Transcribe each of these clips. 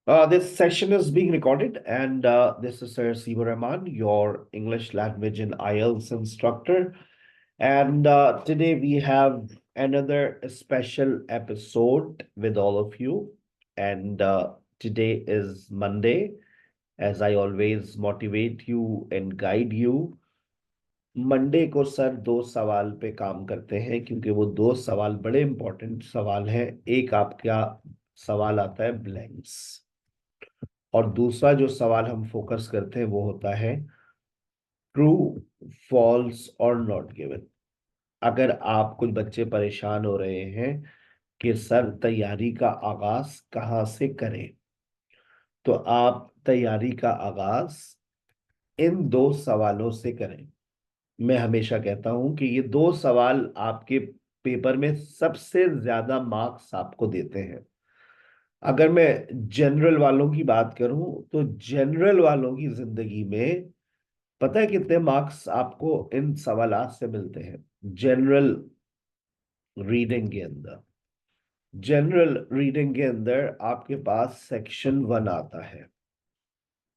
This session is being recorded, and this is Sir Siva Rahman, your English language and IELTS instructor. And today we have another special episode with all of you. And today is Monday, as I always motivate you and guide you. Monday को sir दो सवाल पे काम करते हैं, क्योंकि वो दो सवाल बड़े इंपॉर्टेंट सवाल हैं। एक आपका सवाल आता है ब्लैंक्स, और दूसरा जो सवाल हम फोकस करते हैं वो होता है ट्रू, फॉल्स और नॉट गिवन। अगर आप कुछ बच्चे परेशान हो रहे हैं कि सर तैयारी का आगाज कहाँ से करें, तो आप तैयारी का आगाज इन दो सवालों से करें। मैं हमेशा कहता हूं कि ये दो सवाल आपके पेपर में सबसे ज्यादा मार्क्स आपको देते हैं। अगर मैं जनरल वालों की बात करूं तो जनरल वालों की जिंदगी में पता है कितने मार्क्स आपको इन सवालात से मिलते हैं? जनरल रीडिंग के अंदर जनरल रीडिंग के अंदर आपके पास सेक्शन 1 आता है।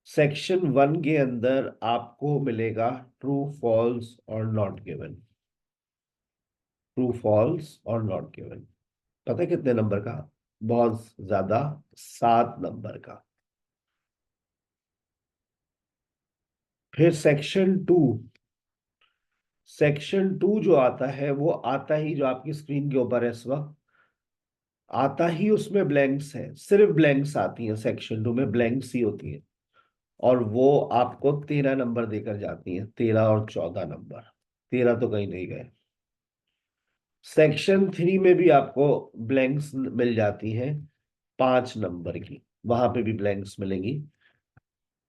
सेक्शन 1 के अंदर आपको मिलेगा ट्रू, फॉल्स और नॉट गिवन। ट्रू, फॉल्स और नॉट गिवन पता है कितने नंबर का? बहुत ज्यादा, 7 नंबर का। फिर सेक्शन 2 जो आता है वो आता ही, जो आपकी स्क्रीन के ऊपर है इस वक्त, आता ही उसमें ब्लैंक्स है। सिर्फ ब्लैंक्स आती हैं, सेक्शन 2 में ब्लैंक्स ही होती है, और वो आपको 13 नंबर देकर जाती हैं। 13 और 14 नंबर, 13 तो कहीं नहीं गए। सेक्शन 3 में भी आपको ब्लैंक्स मिल जाती हैं, 5 नंबर की, वहां पे भी ब्लैंक्स मिलेंगी।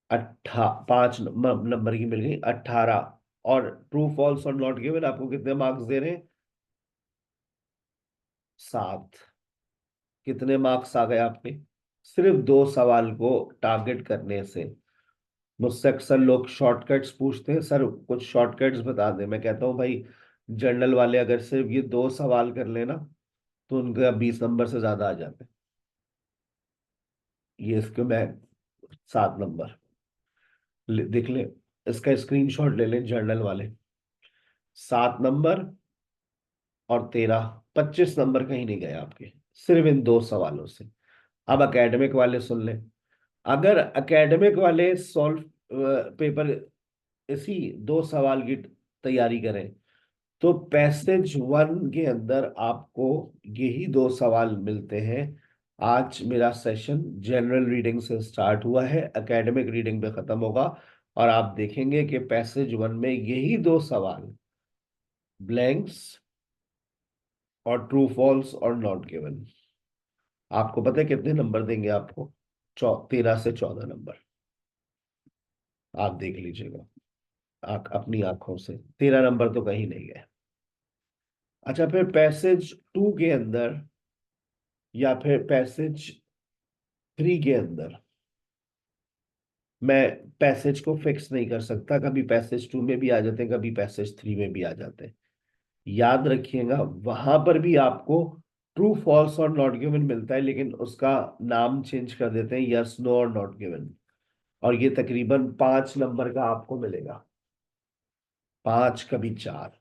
5 नंबर की मिल गई, 18। और ट्रू, फॉल्स और नॉट गिवन आपको कितने मार्क्स दे रहे हैं? 7। कितने मार्क्स आ गए आपके सिर्फ दो सवाल को टारगेट करने से? मुझसे अक्सर लोग शॉर्टकट्स पूछते हैं, सर कुछ शॉर्टकट्स बता दें। मैं कहता हूं भाई, जर्नल वाले अगर सिर्फ ये दो सवाल कर लेना तो उनका 20 नंबर से ज्यादा आ जाते हैं। ये इसके मैं 7 नंबर देख ले, इसका स्क्रीनशॉट ले लें जर्नल वाले। 7 नंबर और 13, 25 नंबर कहीं नहीं गए आपके, सिर्फ इन दो सवालों से। अब एकेडमिक वाले सुन लें। अगर एकेडमिक वाले सॉल्व पेपर इसी दो सवाल की तैयारी करें तो पैसेज 1 के अंदर आपको यही दो सवाल मिलते हैं। आज मेरा सेशन जनरल रीडिंग से स्टार्ट हुआ है, एकेडमिक रीडिंग पे खत्म होगा, और आप देखेंगे कि पैसेज 1 में यही दो सवाल, ब्लैंक्स और ट्रू, फॉल्स और नॉट गिवन, आपको पता है कितने नंबर देंगे आपको? 13 से 14 नंबर। आप देख लीजिएगा अपनी आंखों से, 13 नंबर तो कहीं नहीं गए। अच्छा, फिर पैसेज 2 के अंदर या फिर पैसेज 3 के अंदर मैं पैसेज को फिक्स नहीं कर सकता, कभी पैसेज 2 में भी आ जाते हैं, कभी पैसेज 3 में भी आ जाते हैं। याद रखिएगा, वहां पर भी आपको ट्रू, फॉल्स और नॉट गिवन मिलता है, लेकिन उसका नाम चेंज कर देते हैं, यस, नो और नॉट गिवन। और ये तकरीबन 5 नंबर का आपको मिलेगा, 5, कभी 4।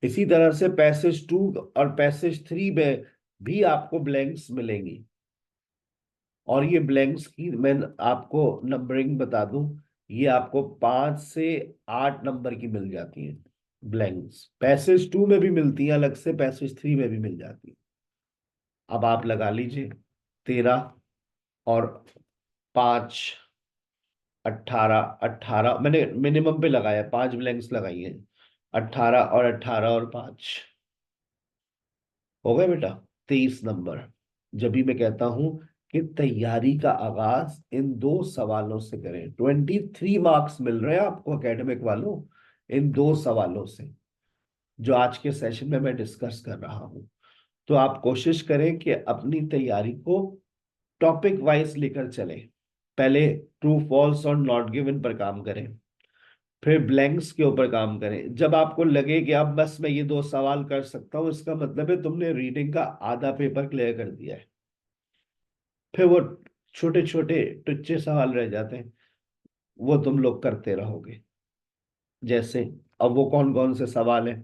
इसी तरह से पैसेज 2 और पैसेज 3 में भी आपको ब्लैंक्स मिलेंगी, और ये ब्लैंक्स की मैं आपको नंबरिंग बता दूं, ये आपको 5 से 8 नंबर की मिल जाती है। ब्लैंक्स पैसेज 2 में भी मिलती है, अलग से पैसेज 3 में भी मिल जाती है। अब आप लगा लीजिए, 13 और 5, 18। 18 मैंने मिनिमम पे लगाया, 5 ब्लैंक्स लगाई है। 18 और 18 और 5 हो गए बेटा, 23 नंबर। जब भी मैं कहता हूं कि तैयारी का आगाज इन दो सवालों से करें, 23 मार्क्स मिल रहे हैं आपको एकेडमिक वालों, इन दो सवालों से, जो आज के सेशन में मैं डिस्कस कर रहा हूं। तो आप कोशिश करें कि अपनी तैयारी को टॉपिक वाइज लेकर चलें। पहले ट्रू, फॉल्स और नॉट गिवन पर काम करें, फिर ब्लैंक्स के ऊपर काम करें। जब आपको लगे कि अब बस मैं ये दो सवाल कर सकता हूं, इसका मतलब है तुमने रीडिंग का आधा पेपर क्लियर कर दिया है। फिर वो छोटे छोटे टुच्चे सवाल रह जाते हैं, वो तुम लोग करते रहोगे। जैसे अब वो कौन कौन से सवाल हैं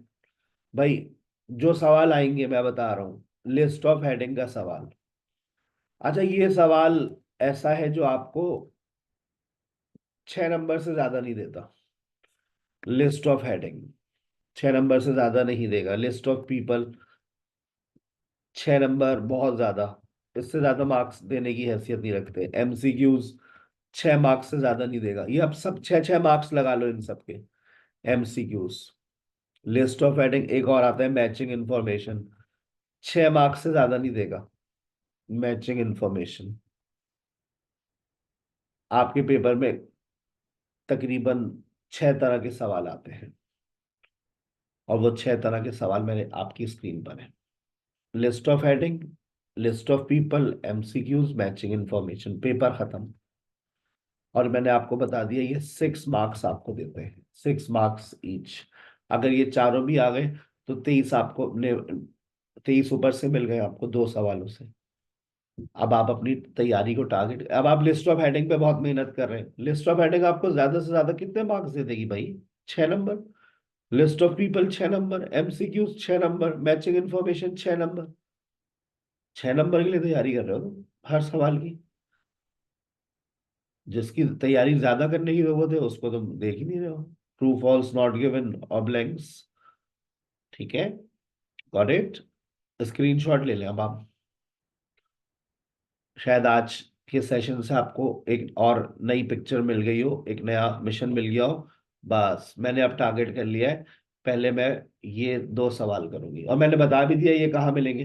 भाई? जो सवाल आएंगे मैं बता रहा हूँ, लिस्ट ऑफ हेडिंग का सवाल। अच्छा, ये सवाल ऐसा है जो आपको 6 नंबर से ज्यादा नहीं देता। लिस्ट ऑफ हेडिंग 6 नंबर से ज्यादा नहीं देगा। लिस्ट ऑफ पीपल 6 नंबर बहुत ज्यादा, इससे ज्यादा मार्क्स देने की हैसियत नहीं रखते। एमसीक्यूज 6 मार्क्स से ज्यादा नहीं देगा। ये अब सब 6 6 मार्क्स लगा लो इन सबके। एमसीक्यूज, लिस्ट ऑफ हेडिंग, एक और आता है मैचिंग इंफॉर्मेशन, 6 मार्क्स से ज्यादा नहीं देगा। मैचिंग इंफॉर्मेशन आपके पेपर में तकरीबन 6 तरह के सवाल आते हैं, और वो 6 तरह के सवाल मेरे आपकी स्क्रीन पर है। List of heading, list of people, MCQs, matching information, paper खत्म। और मैंने आपको बता दिया ये 6 मार्क्स आपको देते हैं, 6 मार्क्स ईच। अगर ये चारों भी आ गए तो 23 आपको 23 ऊपर से मिल गए आपको 2 सवालों से। अब आप अपनी तैयारी को टारगेट, अब आप लिस्ट ऑफ हेडिंग पे बहुत मेहनत कर रहे हैं। लिस्ट ऑफ हेडिंग आपको ज्यादा से ज्यादा कितने मार्क्स दे देगी भाई? 6 number. List of people 6 number, MCQs 6 number, matching information 6 number. 6 number के लिए तैयारी कर रहे हो तुम हर सवाल की। जिसकी तैयारी ज्यादा करने की जरूरत है उसको तुम देख ही नहीं रहे हो। ट्रू फॉल्स नॉट गिवन और ब्लैंक्स। ठीक है, गॉट इट। स्क्रीनशॉट ले लें अब आप। शायद आज के सेशन से आपको एक और नई पिक्चर मिल गई हो, एक नया मिशन मिल गया हो। बस मैंने अब टारगेट कर लिया है, पहले मैं ये 2 सवाल करूंगी, और मैंने बता भी दिया ये कहाँ मिलेंगे।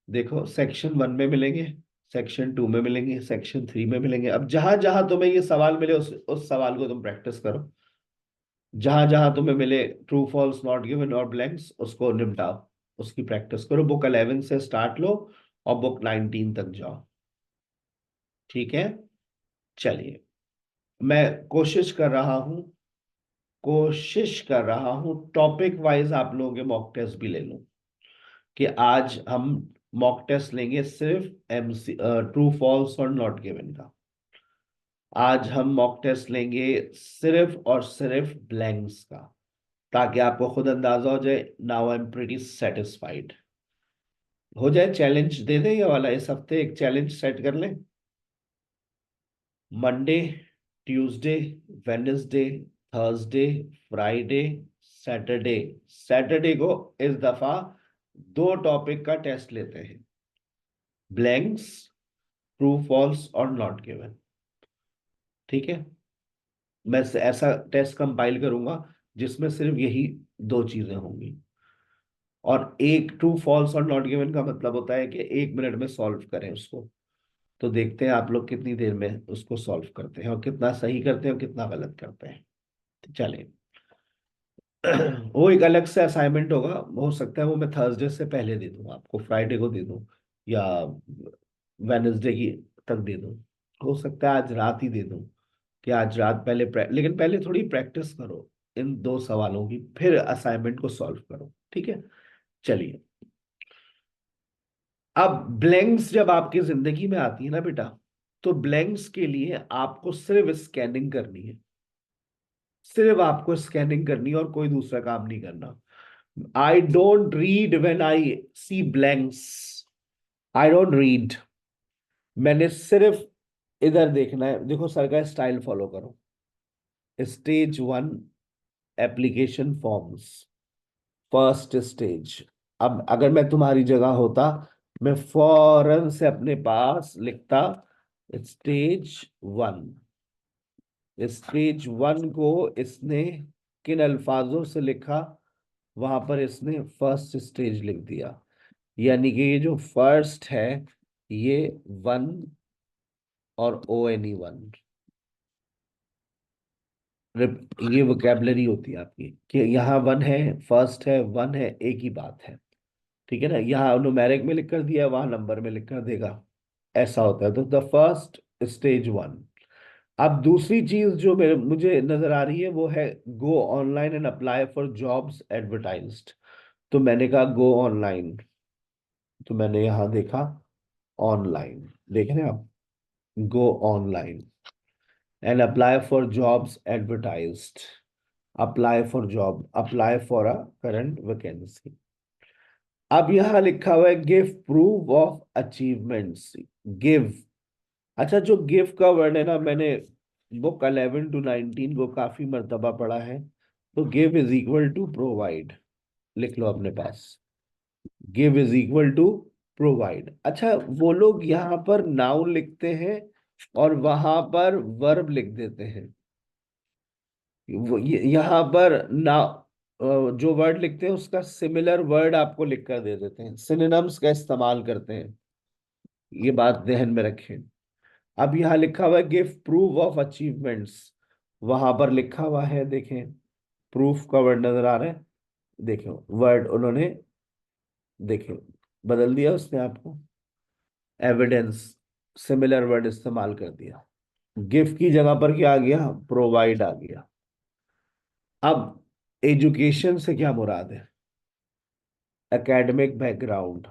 देखो, सेक्शन 1 में मिलेंगे, सेक्शन 2 में मिलेंगे, सेक्शन 3 में मिलेंगे। अब जहां जहां तुम्हें ये सवाल मिले उस सवाल को तुम प्रैक्टिस करो। जहां जहां तुम्हें मिले ट्रू फॉल्स नॉट गिवन और ब्लैंक्स, उसको निपटाओ, उसकी प्रैक्टिस करो। बुक 11 से स्टार्ट लो और बुक 19 तक जाओ। ठीक है, चलिए। मैं कोशिश कर रहा हूं टॉपिक वाइज आप लोगों के मॉक टेस्ट भी ले लूं। कि आज हम मॉक टेस्ट लेंगे सिर्फ एमसी ट्रू फॉल्स और नॉट गिवन का। आज हम मॉक टेस्ट लेंगे सिर्फ और सिर्फ ब्लैंक्स का, ताकि आपको खुद अंदाजा हो जाए। Now I am pretty satisfied. हो जाए, चैलेंज दे दें ये वाला, इस हफ्ते एक चैलेंज सेट कर लें। Monday, Tuesday, Wednesday, Thursday, Friday, Saturday. Saturday को इस दफा 2 टॉपिक का टेस्ट लेते हैं, ब्लैंक्स, ट्रू फॉल्स और नॉट गिवन। ठीक है, मैं ऐसा टेस्ट कंपाइल करूंगा जिसमें सिर्फ यही 2 चीजें होंगी। और एक ट्रू फॉल्स और नॉट गिवन का मतलब होता है कि 1 मिनट में सॉल्व करें उसको। तो देखते हैं आप लोग कितनी देर में उसको सॉल्व करते हैं, और कितना सही करते हैं और कितना गलत करते हैं। तो चलें। वो एक अलग से असाइनमेंट होगा, हो सकता है वो मैं थर्सडे से पहले दे दूं आपको, फ्राइडे को दे दूं, या वेनसडे की तक दे दूं। हो सकता है आज रात ही दे दूं, कि आज रात पहले लेकिन पहले थोड़ी प्रैक्टिस करो इन 2 सवालों की, फिर असाइनमेंट को सॉल्व करो। ठीक है, चलिए। अब ब्लैंक्स जब आपकी जिंदगी में आती है ना बेटा, तो ब्लैंक्स के लिए आपको सिर्फ स्कैनिंग करनी है। सिर्फ आपको स्कैनिंग करनी है और कोई दूसरा काम नहीं करना। I don't read when I see blanks. I don't read. मैंने सिर्फ इधर देखना है। देखो सर का स्टाइल फॉलो करो। Stage 1, application forms, first stage. अब अगर मैं तुम्हारी जगह होता, मैं फौरन से अपने पास लिखता स्टेज 1। स्टेज 1 को इसने किन अल्फाजों से लिखा, वहां पर इसने फर्स्ट स्टेज लिख दिया। यानी कि ये जो फर्स्ट है, ये 1 और ONE 1, ये वोकेबलरी होती है आपकी, कि यहाँ 1 है, फर्स्ट है, 1 है, एक ही बात है। ठीक है ना, यहाँ न्यूमेरिक में लिख कर दिया, वहां नंबर में लिख कर देगा। ऐसा होता है। तो द फर्स्ट स्टेज 1। अब दूसरी चीज जो मेरे मुझे नजर आ रही है वो है गो online and apply for jobs advertised. तो मैंने कहा गो ऑनलाइन, तो मैंने यहां देखा ऑनलाइन। देख रहे हैं आप, go online and apply for jobs advertised. Apply for job, apply for a current vacancy. अब यहां लिखा हुआ है give proof of achievements. Give, अच्छा जो गिव का वर्ड है ना, मैंने बुक 11 to 19 को काफी मर्तबा पढ़ा है। तो give is equal to provide, लिख लो अपने पास। Give is equal to provide. अच्छा, वो लोग यहाँ पर नाउन लिखते हैं और वहां पर वर्ब लिख देते हैं। यहाँ पर ना जो वर्ड लिखते हैं उसका सिमिलर वर्ड आपको लिख कर दे देते हैं, सिनोनिम्स का इस्तेमाल करते हैं। ये बात ध्यान में रखें। अब यहाँ लिखा हुआ है गिव प्रूफ ऑफ अचीवमेंट्स, वहां पर लिखा हुआ है, देखें प्रूफ का वर्ड नजर आ रहा है। देखो वर्ड उन्होंने, देखें बदल दिया उसने आपको, एविडेंस, सिमिलर वर्ड इस्तेमाल कर दिया। गिव की जगह पर क्या आ गया, प्रोवाइड आ गया। अब एजुकेशन से क्या मुराद है, एकेडमिक बैकग्राउंड।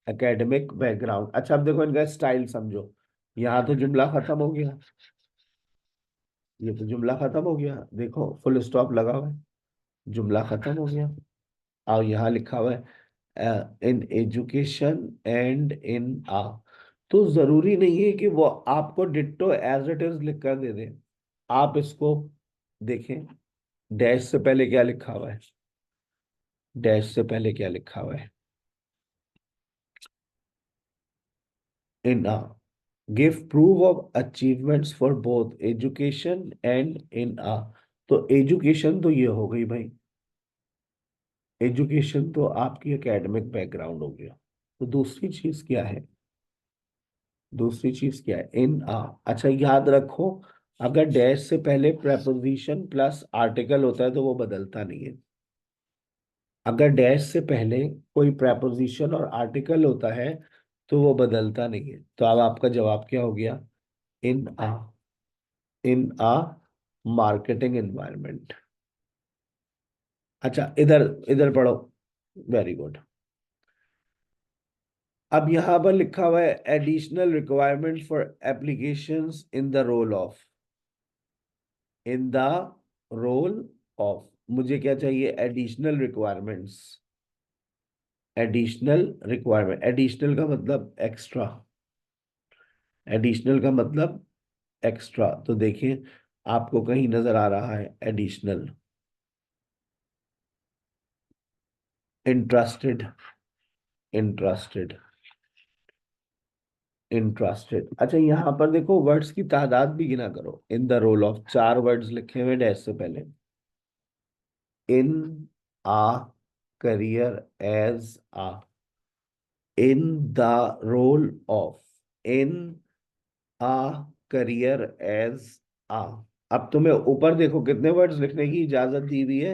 एकेडमिक बैकग्राउंड, अच्छा अब देखो इनका स्टाइल समझो। यहाँ तो जुमला खत्म हो गया, ये तो जुमला खत्म हो गया, देखो फुल स्टॉप लगा हुआ है, जुमला खत्म हो गया। और यहाँ लिखा हुआ है in education and in uh. तो जरूरी नहीं है कि वो आपको डिट्टो एज इट इज लिख कर दे दे। आप इसको देखें, डैश से पहले क्या लिखा हुआ है, डैश से पहले क्या लिखा हुआ है, in uh. Give proof of achievements for both education and in uh. तो एजुकेशन तो ये हो गई भाई, एजुकेशन तो आपकी एकेडमिक बैकग्राउंड हो गया। तो दूसरी चीज क्या है, दूसरी चीज क्या है, इन आ। अच्छा याद रखो, अगर डैश से पहले प्रेपोजिशन प्लस आर्टिकल होता है तो वो बदलता नहीं है। अगर डैश से पहले कोई प्रेपोजिशन और आर्टिकल होता है तो वो बदलता नहीं है। तो अब आपका जवाब क्या हो गया, इन आ, इन आ मार्केटिंग एनवायरनमेंट। अच्छा इधर, इधर पढ़ो, वेरी गुड। अब यहां पर लिखा हुआ है additional requirement for applications in the role of, in the role of. मुझे क्या चाहिए, additional requirements. Additional requirement, additional का मतलब एक्स्ट्रा, एडिशनल का मतलब एक्स्ट्रा। तो देखिए आपको कहीं नजर आ रहा है एडिशनल, इंटरेस्टेड, इंटरेस्टेड, इंटरेस्टेड। अच्छा यहाँ पर देखो वर्ड्स की तादाद भी गिना करो। इन द रोल ऑफ, चार वर्ड्स लिखे हुए डैश से पहले। In uh career as uh, in the role of, in uh career as uh. अब तुम्हें ऊपर देखो कितने वर्ड्स लिखने की इजाजत दी हुई है,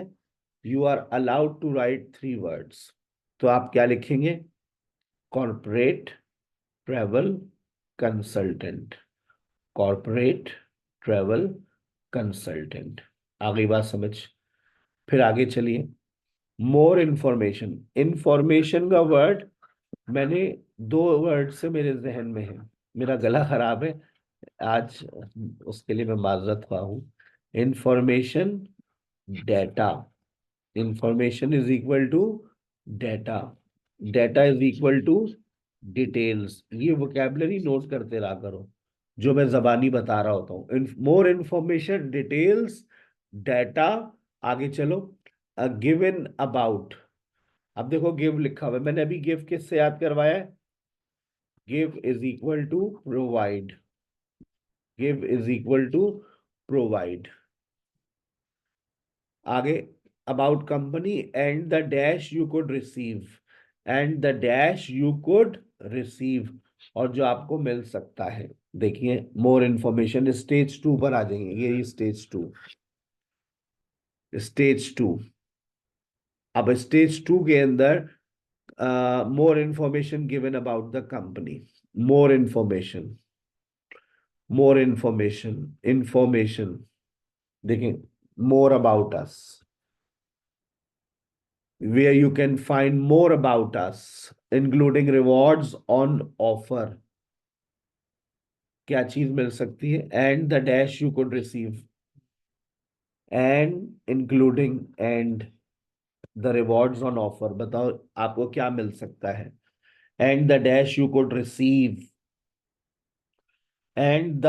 you are allowed to write 3 words. तो आप क्या लिखेंगे, corporate travel consultant, corporate travel consultant. Uh गई बात समझ। फिर आगे चलिए, मोर इंफॉर्मेशन। इंफॉर्मेशन का वर्ड मैंने, 2 वर्ड से मेरे जहन में है, मेरा गला खराब है आज, उसके लिए मैं माजरत हुआ हूँ। Information, data, information is equal to data, data is equal to details. ये वोकेबलरी नोट करते रहा करो जो मैं जबानी बता रहा होता हूँ। More information, details, data. आगे चलो, गिवन अबाउट। अब देखो गिव लिखा हुआ है, मैंने अभी गिव किससे याद करवाया है, give is equal to provide, give is equal to provide. आगे, about company and the dash you could receive, and the dash you could receive, और जो आपको मिल सकता है। देखिए मोर इंफॉर्मेशन, स्टेज 2 पर आ जाएंगे, ये स्टेज 2, स्टेज 2। अब स्टेज 2 के अंदर more information given about the company, more information, more information, information. देखिए more about us, where you can find more about us, including rewards on offer. क्या चीज मिल सकती है? And the dash you could receive, and including and the rewards on offer. बताओ आपको क्या मिल सकता है? And the dash you could receive, and the,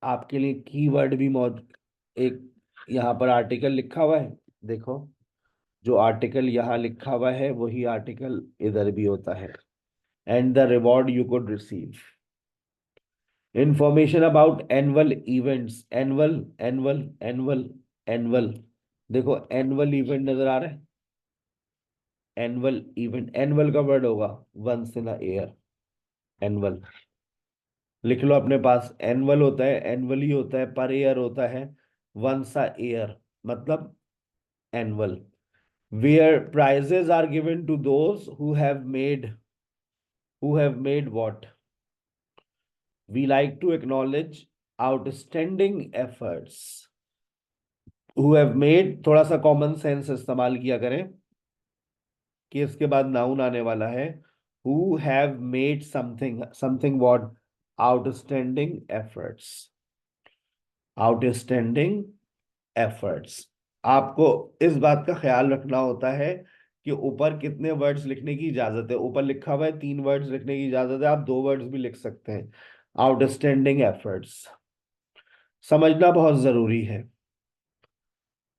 आपके लिए कीवर्ड भी मौजूद, एक यहाँ पर आर्टिकल लिखा हुआ है, देखो जो आर्टिकल यहाँ लिखा हुआ है वही आर्टिकल इधर भी होता है। And the reward you could receive, information about annual events, annual annual annual annual, देखो एनुअल इवेंट नजर आ रहा है, एनुअल इवेंट, एनुअल का वर्ड होगा once in a year, annual लिख लो अपने पास। एनुअल होता है, एनुअली होता है, पर ईयर होता है, वंस अ ईयर मतलब annual. Where prizes are given to those who have made what? We like to acknowledge outstanding efforts who have made, थोड़ा सा कॉमन सेंस इस्तेमाल किया करें कि इसके बाद नाउन आने वाला है। who have made something, something what? Outstanding efforts, outstanding efforts। आपको इस बात का ख्याल रखना होता है कि ऊपर कितने वर्ड्स लिखने की इजाजत है। ऊपर लिखा हुआ है 3 वर्ड्स लिखने की इजाजत है, आप 2 वर्ड्स भी लिख सकते हैं। आउटस्टैंडिंग एफर्ट्स समझना बहुत जरूरी है।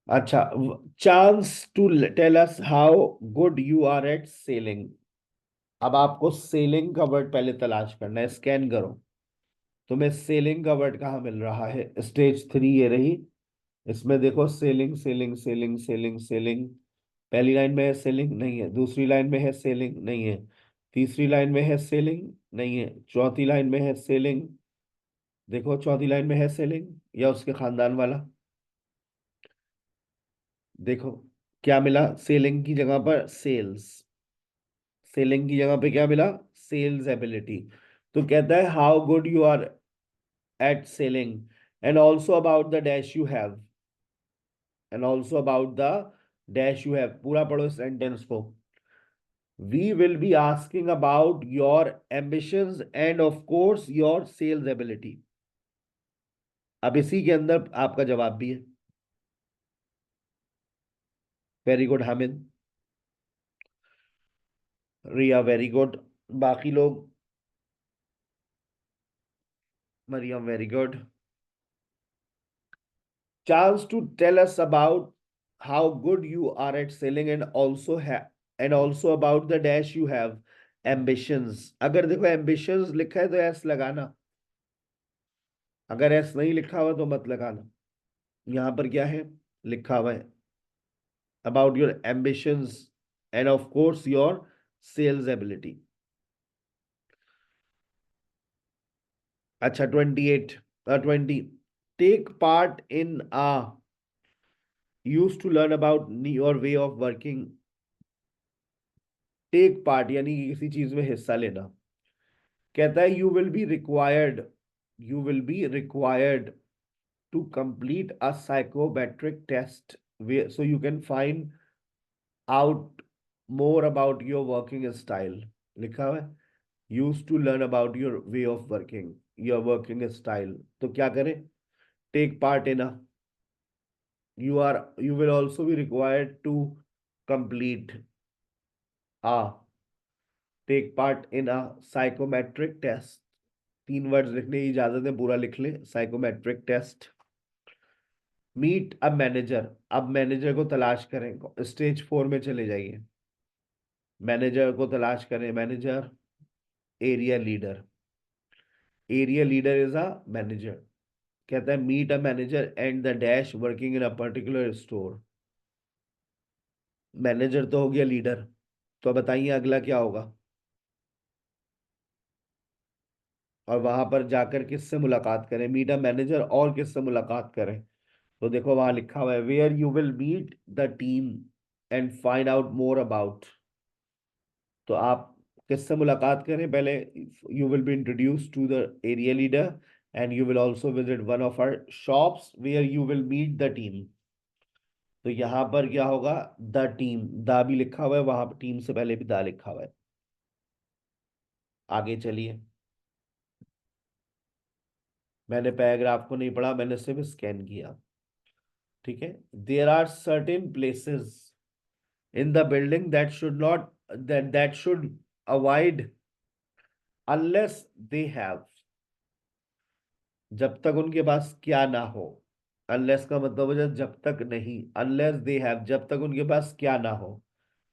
अच्छा, chance to tell us how good you are at selling. अब आपको सेलिंग का वर्ड पहले तलाश करना है, स्कैन करो। तुम्हें सेलिंग का वर्ड कहाँ मिल रहा है? स्टेज 3 ये रही, इसमें देखो selling selling selling selling selling. पहली लाइन में है सेलिंग, नहीं है। दूसरी लाइन में है सेलिंग, नहीं है। तीसरी लाइन में है सेलिंग, नहीं है। चौथी लाइन में है सेलिंग, देखो चौथी लाइन में है सेलिंग या उसके खानदान वाला। देखो क्या मिला? सेलिंग की जगह पर सेल्स, सेलिंग की जगह पे क्या मिला? Sales ability. तो कहता है how good you are at selling, and also about the dash you have, and also about the dash you have. पूरा पढ़ो इस सेंटेंस को। We will be asking about your ambitions and of course your sales ability। अब इसी के अंदर आपका जवाब भी है। Very good Hamid, Riya very good, बाकी लोग, Mariam very good. Chance to tell us about how good you are at selling and also about the dash you have ambitions. अगर देखो एम्बिशंस लिखा है तो एस लगाना, अगर एस नहीं लिखा हुआ तो मत लगाना। यहां पर क्या है लिखा हुआ है? about your ambitions and of course your sales ability। अच्छा 20 take part in a, used to learn about your way of working। take part यानी कि किसी चीज में हिस्सा लेना। कहता है you will be required to complete a psychometric test so you can find out more about your working style। लिखा हुआ है use to learn about your way of working, your working style. तो क्या करें? Take part in a, you will also be required to complete uh, take part in a psychometric test. 3 words लिखने की इजाजत है, पूरा लिख ले। Psychometric test. Meet a manager, अब मैनेजर को तलाश करें, स्टेज 4 में चले जाइए। मैनेजर को तलाश करें, manager, area leader, area leader is a manager. कहता है meet a manager and the dash working in a particular store. Manager तो हो गया लीडर, तो बताइए अगला क्या होगा? और वहां पर जाकर किससे मुलाकात करें? मीट अ मैनेजर और किससे मुलाकात करें? तो देखो वहां लिखा हुआ है where you will meet the team and find out more about. तो आप किससे मुलाकात करें? पहले you will be introduce to the area leader and you will also visit one of our shops where you will meet the team. तो यहां पर क्या होगा? द टीम, दा भी लिखा हुआ है वहां पर, टीम से पहले भी दा लिखा हुआ है। आगे चलिए। मैंने पैराग्राफ को नहीं पढ़ा, मैंने सिर्फ स्कैन किया। ठीक है, there are certain places in the building that should not, that should avoid unless they have, जब तक उनके पास क्या ना हो। अनलेस का मतलब हो जाए जब तक नहीं, अनलेस दे हैव जब तक उनके पास क्या ना हो।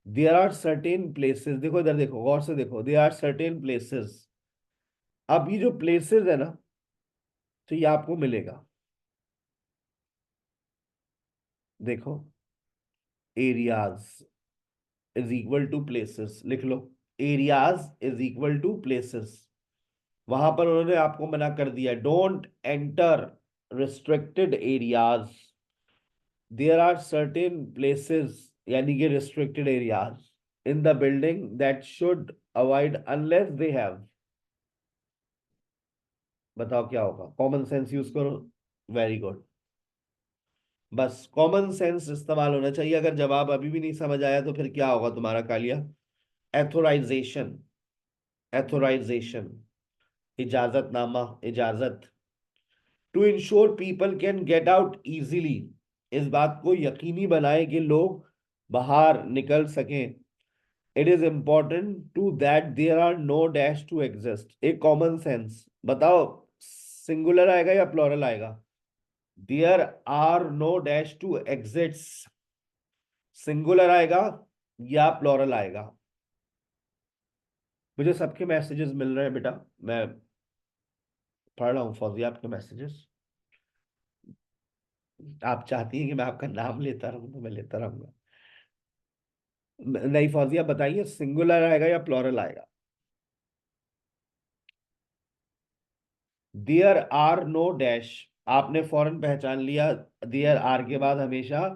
देयर आर सर्टेन प्लेसेस, देखो इधर देखो, गौर से देखो, देयर आर सर्टेन प्लेसेस। अब ये जो प्लेसेस है ना, तो ये आपको मिलेगा, देखो, areas is equal to places, लिख लो, areas is equal to places. वहां पर उन्होंने आपको मना कर दिया, don't enter restricted areas, there are certain places, यानी कि restricted areas in the building that should avoid unless they have. बताओ क्या होगा, कॉमन सेंस यूज करो। वेरी गुड, बस कॉमन सेंस इस्तेमाल होना चाहिए। अगर जवाब अभी भी नहीं समझ आया तो फिर क्या होगा तुम्हारा कालिया? एथोराइजेशन, एथोराइजेशन, इजाजतनामा, इजाजत। To ensure people can get out easily, इस बात को यकीनी बनाए कि लोग बाहर निकल सकें। It is important to that there are no dash to exist, एक कॉमन सेंस बताओ, सिंगुलर आएगा या प्लूरल आएगा? There are no dash to exits, singular आएगा या प्लूरल आएगा? मुझे सबके मैसेजेस मिल रहे हैं बेटा, मैं पढ़ रहा हूँ फौजिया आपके मैसेजेस। आप चाहती हैं कि मैं आपका नाम लेता रहूं तो मैं लेता रहूंगा। नहीं फौजिया, बताइए सिंगुलर आएगा या प्लूरल आएगा? देयर आर नो डैश, आपने फौरन पहचान लिया, देयर आर के बाद हमेशा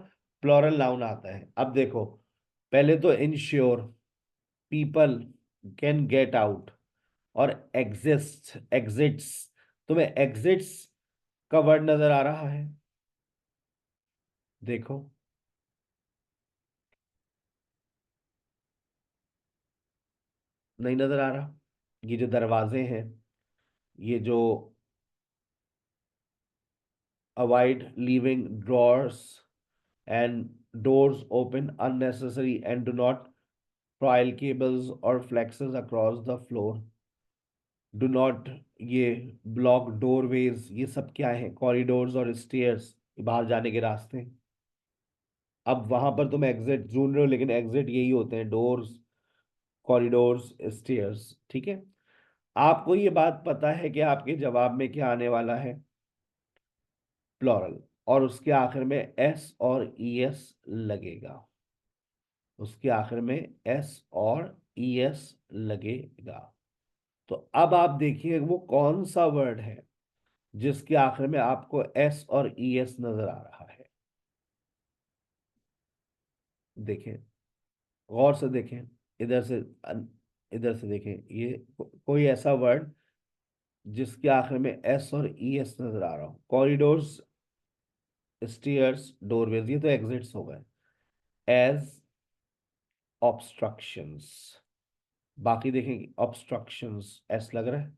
प्लूरल नाउन आता है। अब देखो, पहले तो ensure people can get out, और एग्जिस्ट, एग्जिट्स, तुम्हें एग्जिट्स का वर्ड नजर आ रहा है? देखो, नहीं नजर आ रहा? ये जो दरवाजे हैं, ये जो avoid leaving drawers and doors open unnecessary, and do not coil cables or flexes across the floor, do not, ये block doorways, ये सब क्या है? कॉरिडोर्स और स्टेयर्स, बाहर जाने के रास्ते। अब वहां पर तुम एग्जिट ढूंढ रहे हो, लेकिन एग्जिट यही होते हैं, डोर्स, कॉरिडोर्स, स्टेयर्स। ठीक है, आपको ये बात पता है कि आपके जवाब में क्या आने वाला है? प्लॉरल, और उसके आखिर में एस और ई एस लगेगा, उसके आखिर में एस और ई एस लगेगा। तो अब आप देखिए वो कौन सा वर्ड है जिसके आखिर में आपको एस और ई एस नजर आ रहा है? देखें, गौर से देखें, इधर से, इधर से देखें, ये कोई ऐसा वर्ड जिसके आखिर में एस और ई एस नजर आ रहा हो। कॉरिडोर्स, स्टेयर्स, डोरवेज, ये तो एग्जिट्स हो गए। एज ऑब्स्ट्रक्शंस, बाकी देखेंगे, ऑब्स्ट्रक्शंस एस लग रहा है,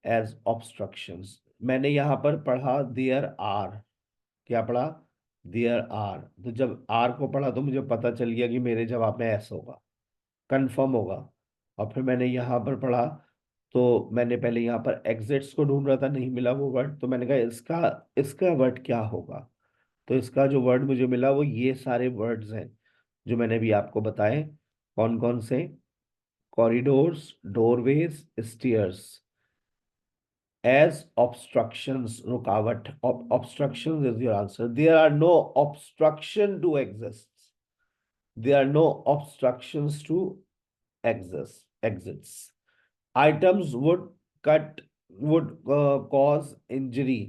एज ऑब्स्ट्रक्शंस। मैंने यहां पर पढ़ा देयर आर, क्या पढ़ा? देयर आर, तो जब आर को पढ़ा तो मुझे पता चल गया कि मेरे जवाब में एस होगा, कंफर्म होगा। और फिर मैंने यहाँ पर पढ़ा, तो मैंने पहले यहाँ पर एग्जिट्स को ढूंढ रहा था, नहीं मिला वो वर्ड, तो मैंने कहा इसका इसका वर्ड क्या होगा? तो इसका जो वर्ड मुझे मिला वो ये सारे वर्ड्स हैं जो मैंने भी आपको बताए। कौन कौन से? Corridors, doorways, stairs, as obstructions, रुकावट, obstructions is your answer. There are no obstruction to exist, there are no obstructions to exits. Items would cut, would cause injury,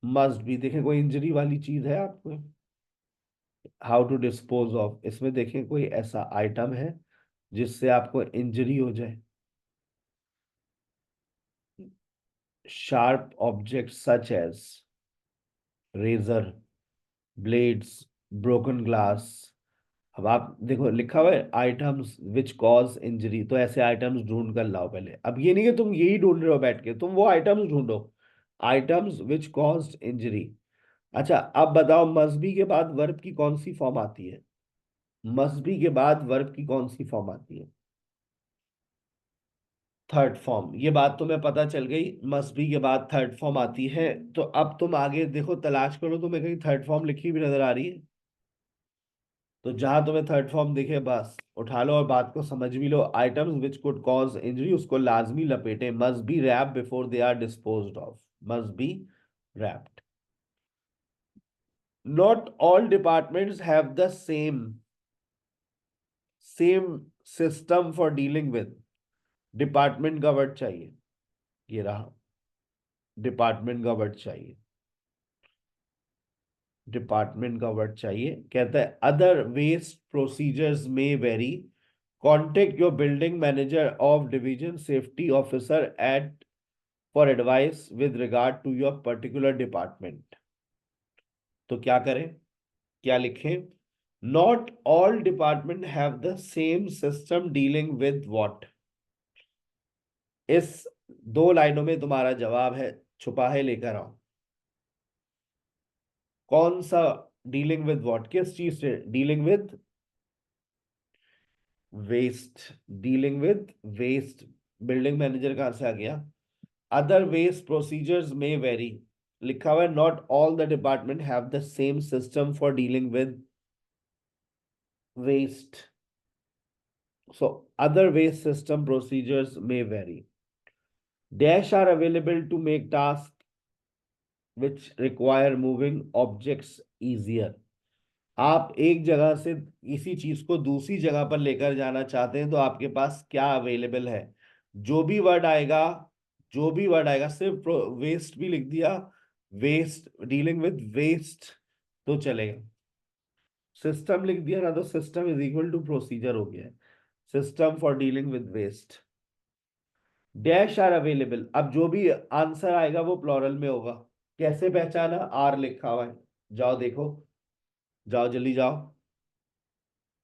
must be, देखें कोई इंजरी वाली चीज है आपको? हाउ टू डिस्पोज ऑफ, इसमें देखें कोई ऐसा आइटम है जिससे आपको इंजरी हो जाए? sharp objects such as razor, blades, broken glass, अब आप देखो लिखा हुआ है आइटम्स विच कॉज इंजरी, तो ऐसे आइटम्स ढूंढ कर लाओ पहले। अब ये नहीं कि तुम यही ढूंढ रहे हो बैठ के, तुम वो आइटम्स ढूंढो, आइटम्स विच कॉज इंजरी। अच्छा अब बताओ मस्ट बी के बाद वर्ब की कौन सी फॉर्म आती है? मस्ट बी के बाद वर्ब की कौन सी फॉर्म आती है? Third form. ये बात तुम्हें पता चल गई, मस्ट बी के बाद थर्ड फॉर्म आती है। तो अब तुम आगे देखो, तलाश करो, तुम्हें कहीं थर्ड फॉर्म लिखी भी नजर आ रही है? तो जहां तुम्हें थर्ड फॉर्म दिखे बस उठा लो और बात को समझ भी लो। Items which could cause injury, उसको लाजमी लपेटे, must be wrap before they are disposed of, must be wrapped. Not all departments have the same system for dealing with. Department का वर्ड चाहिए, ये रहा, डिपार्टमेंट का वर्ड चाहिए, डिपार्टमेंट का वर्ड चाहिए। कहता है अदर वेस्ट प्रोसीजर्स में vary, contact your building manager of division safety officer at for advice with regard to your particular department. तो क्या करें, क्या लिखें? Not all department have the same system dealing with what. इस दो लाइनों में तुम्हारा जवाब है, छुपा है, लेकर आओ। कौन सा? डीलिंग विद व्हाट, किस चीज से dealing with? Waste, dealing with waste. Building manager कहां से आ गया? अदर वेस्ट प्रोसीजर्स में वेरी, लिखा हुआ है not all the department have the same system for dealing with waste, so other waste system procedures में very. Dash are available to make task which require moving objects easier. आप एक जगह से किसी चीज को दूसरी जगह पर लेकर जाना चाहते हैं, तो आपके पास क्या अवेलेबल है? जो भी वर्ड आएगा, जो भी वर्ड आएगा, सिर्फ वेस्ट भी लिख दिया, वेस्ट, डीलिंग विद वेस्ट, तो चलेगा। सिस्टम लिख दिया ना, तो system is equal to procedure हो गया है, system for dealing with waste. Dash are available, अब जो भी आंसर आएगा वो प्लॉरल में होगा। कैसे पहचाना? आर लिखा हुआ है, जाओ देखो, जाओ जल्दी जाओ।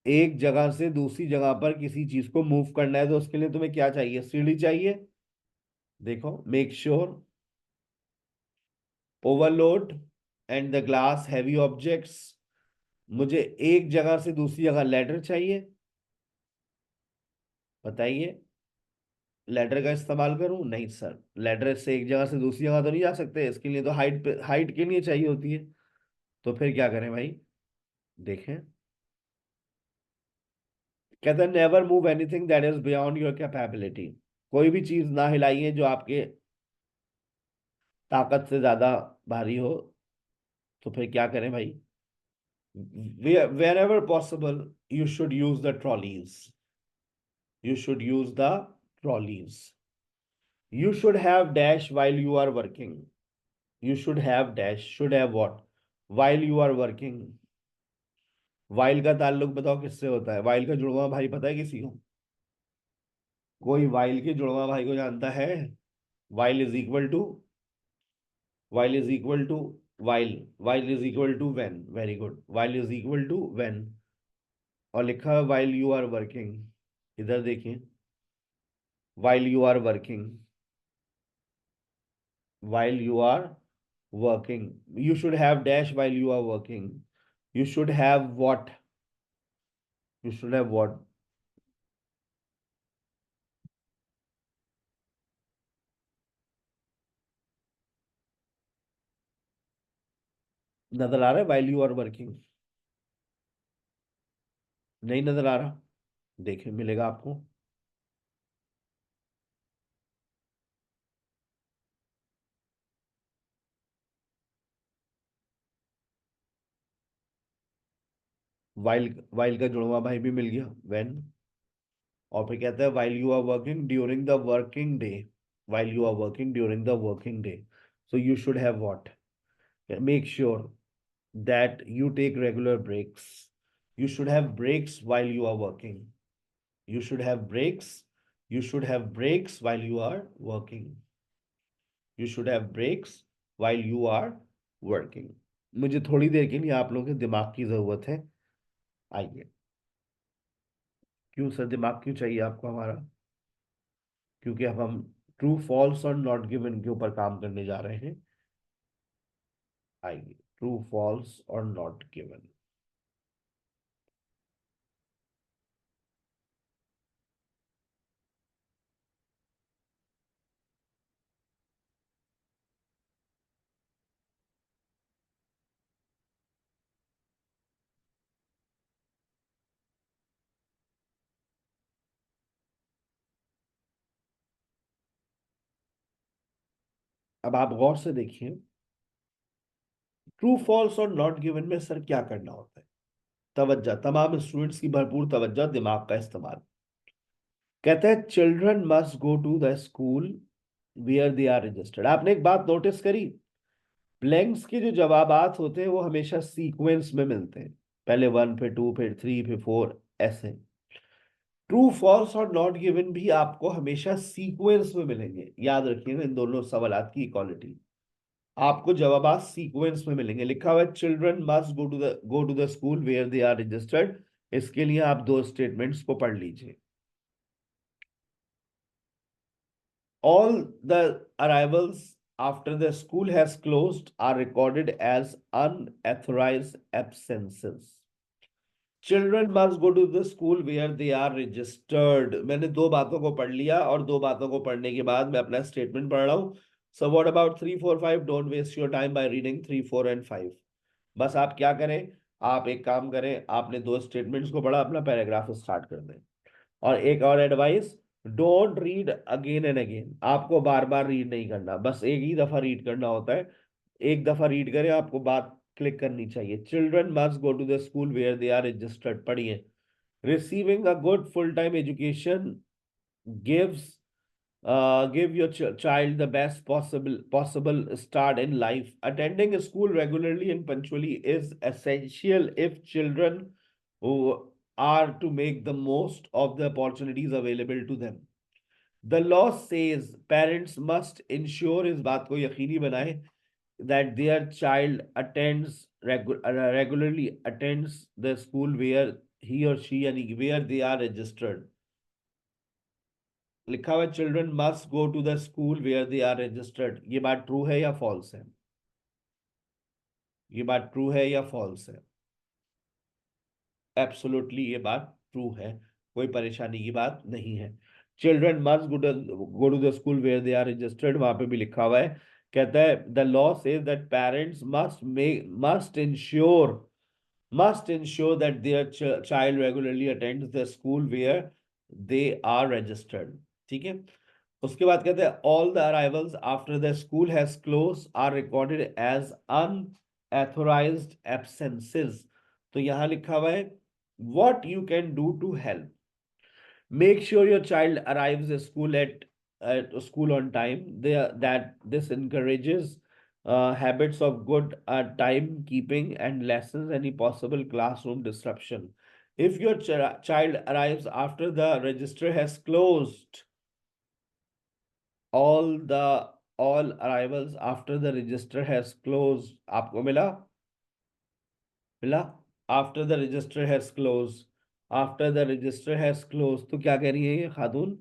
एक जगह से दूसरी जगह पर किसी चीज को मूव करना है, तो उसके लिए तुम्हें क्या चाहिए? सीढ़ी चाहिए। देखो, make sure overload and the glass heavy objects. मुझे एक जगह से दूसरी जगह लैडर चाहिए, बताइए। लैडर का इस्तेमाल करूं? नहीं सर, लैडर से एक जगह से दूसरी जगह तो नहीं जा सकते, इसके लिए तो हाइट, हाइट के लिए चाहिए होती है। तो फिर क्या करें भाई? देखें, कहते हैं never move anything that is beyond your capability. कोई भी चीज ना हिलाइए जो आपके ताकत से ज्यादा भारी हो। तो फिर क्या करें भाई? wherever possible you should use the trolleys, you should use the trolleys. You should have dash while you are working, you should have dash, should have what? While you are working। while का ताल्लुक बताओ किससे होता है? while का जुड़वा भाई पता है किसी को? कोई while के जुड़वा भाई को जानता है? while is equal to, while is equal to, while, while is equal to when, very good, while is equal to when। और लिखा है while you are working, इधर देखिए, while you are working, while you are working, you should have dash while you are working, you should have what, you should have what? नजर आ रहा है while you are working? नहीं नजर आ रहा? देखिए मिलेगा आपको। while का जुड़वा भाई भी मिल गया when। और फिर कहता है while you are working during the working day, while you are working during the working day, so you should have what? Make sure that you take regular breaks, you should have breaks while you are working, you should have breaks, you should have breaks while you are working, you should have breaks while you are working। मुझे थोड़ी देर के लिए आप लोगों के दिमाग की जरूरत है, आइए। क्यों सर, दिमाग क्यों चाहिए आपको हमारा? क्योंकि अब हम ट्रू फॉल्स और नॉट गिवन के ऊपर काम करने जा रहे हैं। आइए, ट्रू फॉल्स और नॉट गिवन। अब आप गौर से देखिए, ट्रू फॉल्स और नॉट गिवन में सर क्या करना होता है? तवज्जो, तमाम स्टूडेंट्स की भरपूर तवज्जो, दिमाग का इस्तेमाल। कहते हैं children must go to the school where they are registered. आपने एक बात नोटिस करी, ब्लैंक्स के जो जवाबात होते हैं वो हमेशा सीक्वेंस में मिलते हैं। पहले वन, फिर टू, फिर थ्री, फिर फोर, ऐसे। ट्रू फॉल्स और नॉट गिवन भी आपको हमेशा सीक्वेंस में मिलेंगे। याद रखिएगा इन दोनों सवालात की इक्वालिटी। आपको जवाब सीक्वेंस में मिलेंगे। लिखा हुआ है children must go to the school where they are registered. इसके लिए आप दो स्टेटमेंट्स को पढ़ लीजिए। All the arrivals after the school has closed are recorded as unauthorized absences. Children must go to the school where they are registered. मैंने दो बातों को पढ़ लिया और दो बातों को पढ़ने के बाद मैं अपना स्टेटमेंट पढ़ रहा हूँ। So what about 3, 4, 5? Don't waste your time by reading 3, 4 and 5. बस आप क्या करें, आप एक काम करें, आपने दो स्टेटमेंट्स को पढ़ा, अपना पैराग्राफ स्टार्ट कर दें। और एक और advice, don't read again and again. आपको बार बार रीड नहीं करना, बस एक ही दफा रीड करना होता है। एक दफा रीड करें, आपको बात क्लिक करनी चाहिए। Children must go to the school where they are registered, पढ़िए। Receiving a good full time education gives give your child the best possible start in life. Attending school regularly and punctually is essential if children who are to make the most of the opportunities available to them. The law says parents must ensure, इस बात को यकीनी बनाए, that their child regularly attends the school where he or she, यानी where they are registered. लिखा हुआ children must go to the school where they are registered. ये बात ट्रू है या फॉल्स है? ये बात ट्रू है या फॉल्स है? एब्सोल्युटली ये बात ट्रू है, कोई परेशानी की बात नहीं है। Children must go to the school where they are registered, वहां पे भी लिखा हुआ है। कहता है the law says that parents must ensure that their child regularly attends the school where they are registered। ठीक है। उसके बाद कहते हैं all the arrivals after the school has closed are recorded as unauthorized absences। तो यहां लिखा हुआ है what you can do to help, make sure your child arrives at school on time. That this encourages habits of good time keeping and lessons any possible classroom disruption. If your child arrives after the register has closed, all the all arrivals after the register has closed, आपको मिला? मिला? After the register has closed, after the register has closed, तो क्या कह रही है ये खातून?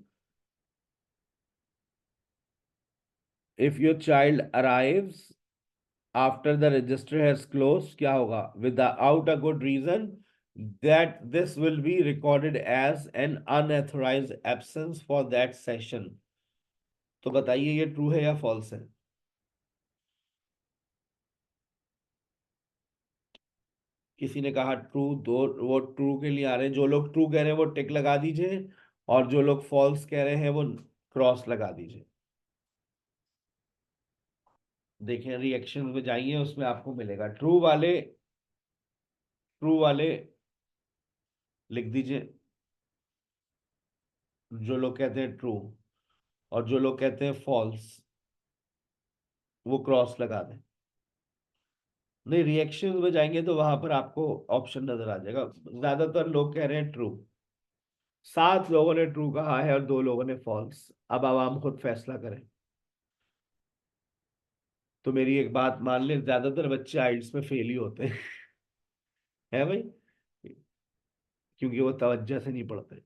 If your child arrives after the register has closed, क्या होगा? Without a good reason, that this will be recorded as an unauthorized absence for that session। तो बताइए ये ट्रू है या फॉल्स है? किसी ने कहा ट्रू, दो वो ट्रू के लिए आ रहे हैं। जो लोग ट्रू कह रहे हैं वो टिक लगा दीजिए, और जो लोग फॉल्स कह रहे हैं वो क्रॉस लगा दीजिए। देखें रिएक्शन में जाइए, उसमें आपको मिलेगा। ट्रू वाले लिख दीजिए, जो लोग कहते हैं ट्रू, और जो लोग कहते हैं फॉल्स वो क्रॉस लगा दें। नहीं, रिएक्शन में जाएंगे तो वहां पर आपको ऑप्शन नजर आ जाएगा। ज्यादातर लोग कह रहे हैं ट्रू, 7 लोगों ने ट्रू कहा है और 2 लोगों ने फॉल्स। अब आवाम खुद फैसला करें। तो मेरी एक बात मान लें, ज्यादातर बच्चे आइल्स में फेल ही होते हैं। है भाई, क्योंकि वो तवज्जो से नहीं पढ़ते।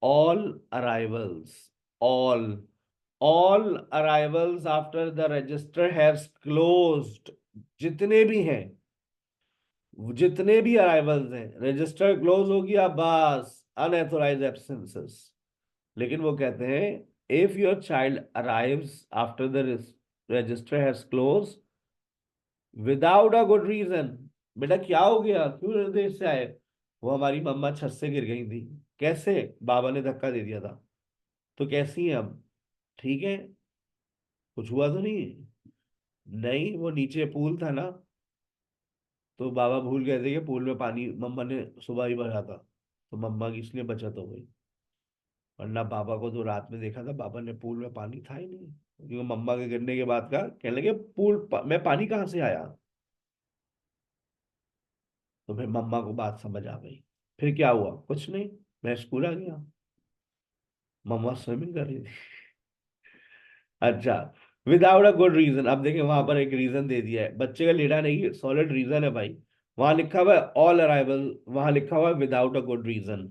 all arrivals, all all arrivals after the register has closed, जितने भी हैं, जितने भी अराइवल्स हैं, रजिस्टर क्लोज हो गया, बस अनऑथोराइज्ड एब्सेंसेस। लेकिन वो कहते हैं if your child arrives after the register has close without a good reason, बेटा क्या हो गया, क्यों देर से आए? वो हमारी मम्मा छत से गिर गई थी। कैसे? बाबा ने धक्का दे दिया था। तो कैसी है अब? ठीक है, कुछ हुआ तो नहीं? नहीं, वो नीचे पूल था ना, तो बाबा भूल गए थे कि पूल में पानी मम्मा ने सुबह ही भरा था, तो मम्मा की इसलिए बचत हो गई। वरना बाबा को तो रात में देखा था, बाबा ने पूल में पानी था ही नहीं, क्योंकि मम्मा के गिरने के बाद का कहने लगे में पानी कहाँ से आया? तो फिर मम्मा को बात समझ आ गई। फिर क्या हुआ? कुछ नहीं, मैं स्कूल आ गया, मम्मा स्विमिंग कर रही थी। अच्छा, विदाउट अ गुड रीजन। अब देखिए वहां पर एक रीजन दे दिया है, बच्चे का लेटा नहीं, सॉलिड रीजन है भाई। वहां लिखा हुआ है ऑल अराइवल, वहां लिखा हुआ है विदाउट अ गुड रीजन।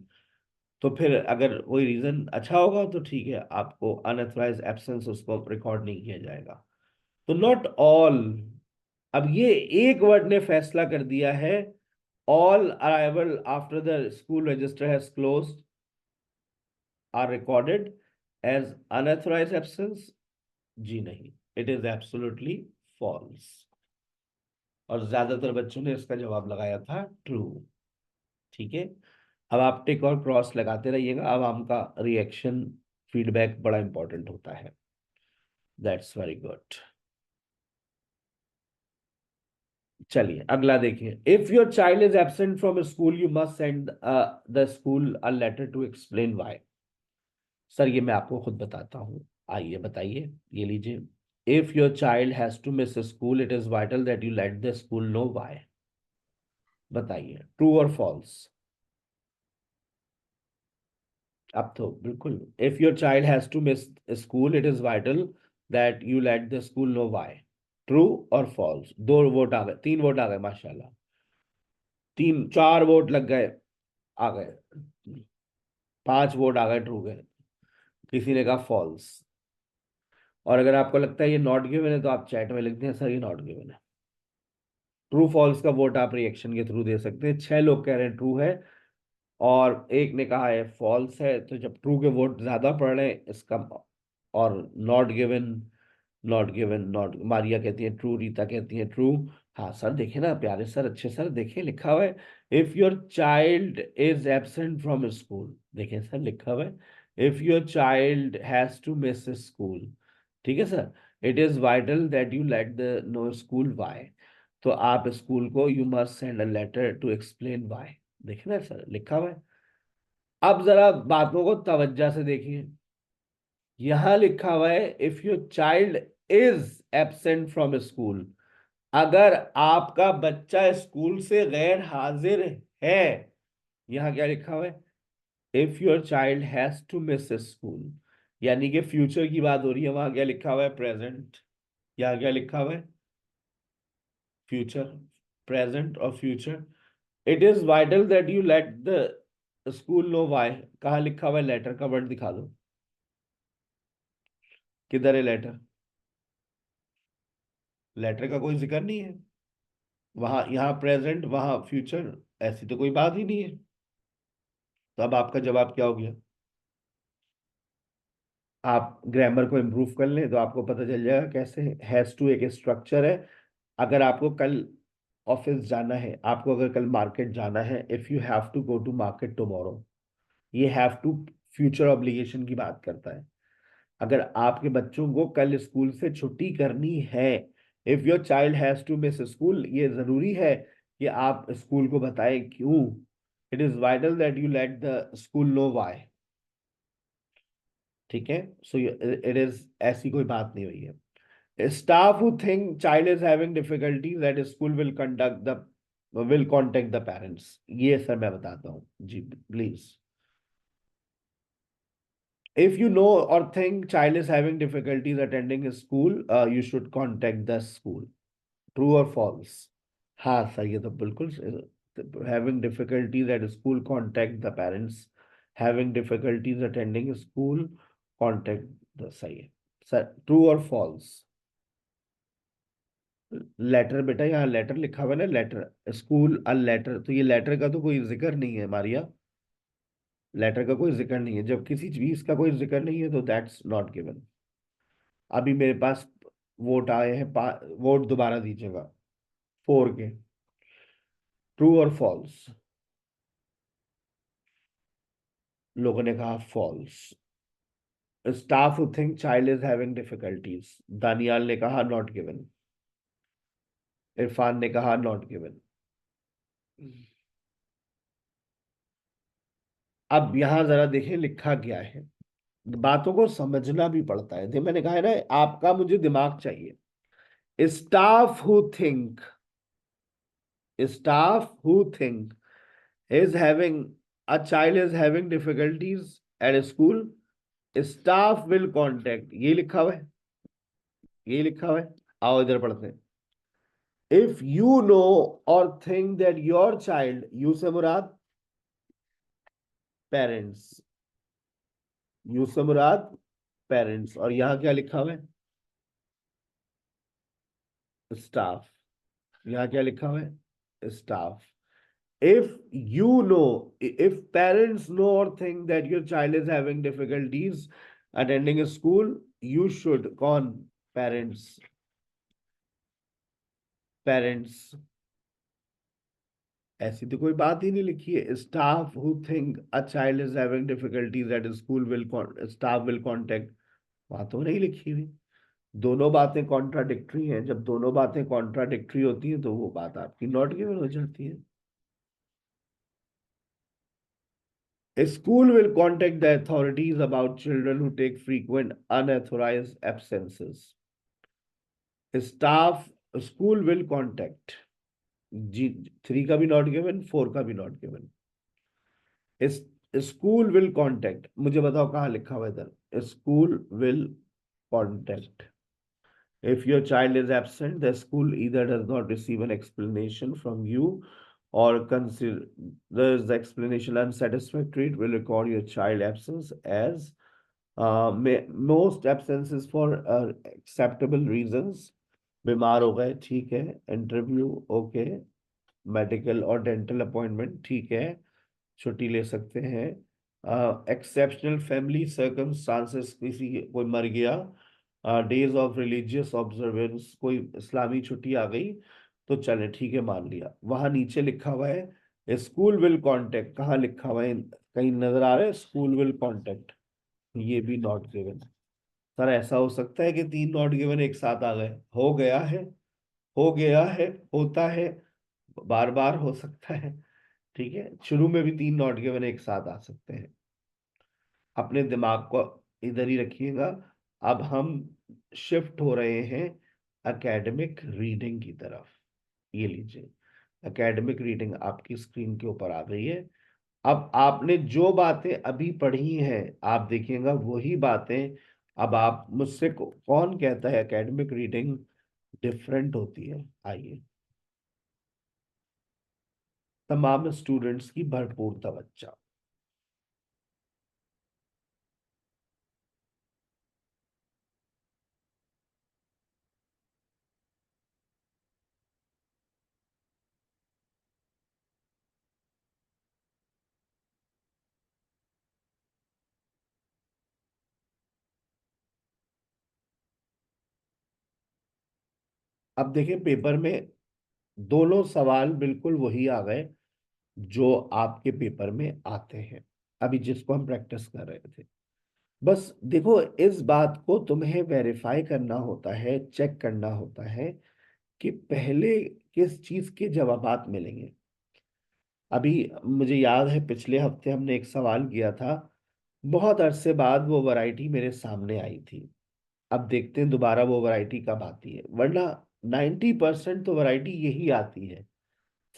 तो फिर अगर कोई रीजन अच्छा होगा तो ठीक है, आपको अनऑथराइज्ड एब्सेंस उसको रिकॉर्ड नहीं किया जाएगा। तो नॉट ऑल, अब ये एक वर्ड ने फैसला कर दिया है, all arrival after the school register has closed are recorded as unauthorised absence. जी नहीं, इट इज एब्सोल्युटली फॉल्स। और ज्यादातर बच्चों ने इसका जवाब लगाया था ट्रू। ठीक है, अब आप टिक और क्रॉस लगाते रहिएगा, अब आपका रिएक्शन फीडबैक बड़ा इंपॉर्टेंट होता है। That's very good. चलिए अगला देखिए, if your child is absent from school you must send the school a letter to explain why. Sir ये मैं आपको खुद बताता हूँ, आइए बताइए, ये लीजिए। If your child has to miss school it is vital that you let the school know why. बताइए ट्रू और फॉल्स। अब तो बिल्कुल, if your child has to miss school it is vital that you let the school know why. True और false, दो vote आ गए, तीन वोट आ गए, माशाल्लाह, तीन चार वोट लग गए, आ गए, पांच वोट आ गए ट्रू के, किसी ने कहा फॉल्स। और अगर आपको लगता है ये नॉट गिवन है तो आप चैट में लिख दें सर ये नॉट गिवन है। ट्रू फॉल्स का वोट आप रिएक्शन के थ्रू दे सकते हैं। छह लोग कह रहे हैं ट्रू है और एक ने कहा है फॉल्स है, तो जब ट्रू के वोट ज्यादा पड़ रहे हैं इसका, और not given, not given, not, Maria कहती है ट्रू, रीता कहती है ट्रू। हाँ सर देखे ना प्यारे सर, अच्छे सर, देखे लिखा हुआ है if your child is absent from school, देखें सर लिखा हुआ है if your child has to miss school. ठीक है sir, it is vital that you let the know school why. तो आप स्कूल को you must send a letter to explain why. देखे ना सर लिखा हुआ है। अब जरा बातों को तवज्जो से देखिए, यहां लिखा हुआ है if your child is absent from school, अगर आपका बच्चा स्कूल से गैर हाजिर है। यहां क्या लिखा हुआ है? If your child has to miss school, यानी कि फ्यूचर की बात हो रही है, वहां क्या लिखा हुआ है? प्रेजेंट। यहाँ क्या लिखा हुआ है? फ्यूचर, प्रेजेंट और future. It is vital that you let the school know why, कहाँ लिखा हुआ है? लेटर का वर्ड दिखा दो, किधर है लेटर? लेटर का कोई जिक्र नहीं है वहां, यहाँ प्रेजेंट वहां फ्यूचर, ऐसी तो कोई बात ही नहीं है। तो अब आपका जवाब क्या हो गया? आप ग्रामर को इम्प्रूव कर लें तो आपको पता चल जाएगा कैसे। हैज टू एक स्ट्रक्चर है। अगर आपको कल ऑफिस जाना है, आपको अगर कल मार्केट जाना है, if you have to go to market tomorrow, ये हैव टू फ्यूचर ऑब्लिगेशन की बात करता है। अगर आपके बच्चों को कल स्कूल से छुट्टी करनी है, if your child has to miss school, ये जरूरी है कि आप स्कूल को बताएं क्यों। It is vital that you let the school know why. ठीक है, सो इट इज, ऐसी कोई बात नहीं हुई है। Staff who think child is having difficulties that school will conduct the, will contact the parents, ये सर मैं बताता हूँ जी, please. If you know or think child is having difficulties attending school, you should contact the school. True or false? हाँ sir, ये तो बिल्कुल, having difficulties at school, contact the parents having difficulties attending school, contact the, सही है sir. True और false? Letter बेटा, यहाँ letter लिखा हुआ है ना, लेटर स्कूल अ लेटर, तो ये लेटर का तो कोई जिक्र नहीं है मारिया। लेटर का कोई जिक्र नहीं है, जब किसी चीज का कोई जिक्र नहीं है तो दैट्स नॉट गिवन। अभी मेरे पास वोट आए हैं, वोट दोबारा दीजिएगा 4 के। ट्रू और फॉल्स? लोगों ने कहा false. Staff who think child is having difficulties, Daniyal ने कहा नॉट गिवन, इरफान ने कहा नॉट गिवन। अब यहां जरा देखिए लिखा क्या है, बातों को समझना भी पड़ता है। मैंने कहा है ना, आपका मुझे दिमाग चाहिए। Staff who think, staff who think is having a child is having difficulties at school, staff will contact, ये लिखा हुआ है, ये लिखा हुआ है। आओ इधर पढ़ते हैं। if you know or think that your child, you से मुराद पेरेंट्स, यू से मुराद पेरेंट्स, और यहां क्या लिखा हुआ है? स्टाफ। यहां क्या लिखा हुआ है? Staff. if you know, if parents know or think that your child is having difficulties attending a school, you should कौन? Parents, parents. ऐसी तो कोई बात ही नहीं लिखी है। Staff who think a child is having difficulties at school will, staff will contact, वहां तो नहीं लिखी हुई। दोनों बातें कॉन्ट्राडिक्टरी हैं, जब दोनों बातें कॉन्ट्राडिक्टरी होती हैं तो वो बात आपकी नॉट गिवन हो जाती है। A school will contact the authorities about children who take frequent unauthorized absences. Staff, school will contact, जी 3 का भी नॉट गिवन, 4 का भी नॉट गिवन। इस स्कूल विल कांटेक्ट, मुझे बताओ कहाँ लिखा हुआ है इधर? School will contact. If your child is absent, the school either does not receive an explanation from you or considers the explanation unsatisfactory. It will record your child absence as most absences for acceptable reasons. बीमार हो गए, ठीक है। Interview, okay. Medical और dental appointment, ठीक है, छुट्टी ले सकते हैं। एक्सेप्शनल फैमिली सर्कमस्टांसेस, किसी कोई मर गया, डेज ऑफ रिलीजियस ऑब्जर्वेंस, कोई इस्लामी छुट्टी आ गई तो चले, ठीक है, मान लिया। वहां नीचे लिखा हुआ है स्कूल विल कांटेक्ट, कहाँ लिखा हुआ है? कहीं नजर आ रहा है स्कूल विल कांटेक्ट? ये भी नॉट गिवन। सर ऐसा हो सकता है कि 3 नॉट गिवन एक साथ आ गए? हो गया है, हो गया है, होता है, बार बार हो सकता है। ठीक है, शुरू में भी 3 नॉट गिवन एक साथ आ सकते हैं। अपने दिमाग को इधर ही रखिएगा। अब हम शिफ्ट हो रहे हैं एकेडमिक रीडिंग की तरफ। ये लीजिए, एकेडमिक रीडिंग आपकी स्क्रीन के ऊपर आ गई है। अब आपने जो बातें अभी पढ़ी हैं, आप देखिएगा वही बातें। अब आप मुझसे कौन कहता है एकेडमिक रीडिंग डिफरेंट होती है? आइए, तमाम स्टूडेंट्स की भरपूर तवज्जो। अब देखिए पेपर में दोनों सवाल बिल्कुल वही आ गए जो आपके पेपर में आते हैं, अभी जिसको हम प्रैक्टिस कर रहे थे। बस देखो, इस बात को तुम्हें वेरीफाई करना होता है, चेक करना होता है कि पहले किस चीज के जवाबात मिलेंगे। अभी मुझे याद है पिछले हफ्ते हमने एक सवाल किया था, बहुत अरसे बाद वो वैरायटी मेरे सामने आई थी। अब देखते हैं दोबारा वो वैरायटी कब आती है, वरना 90% तो वैरायटी यही आती है।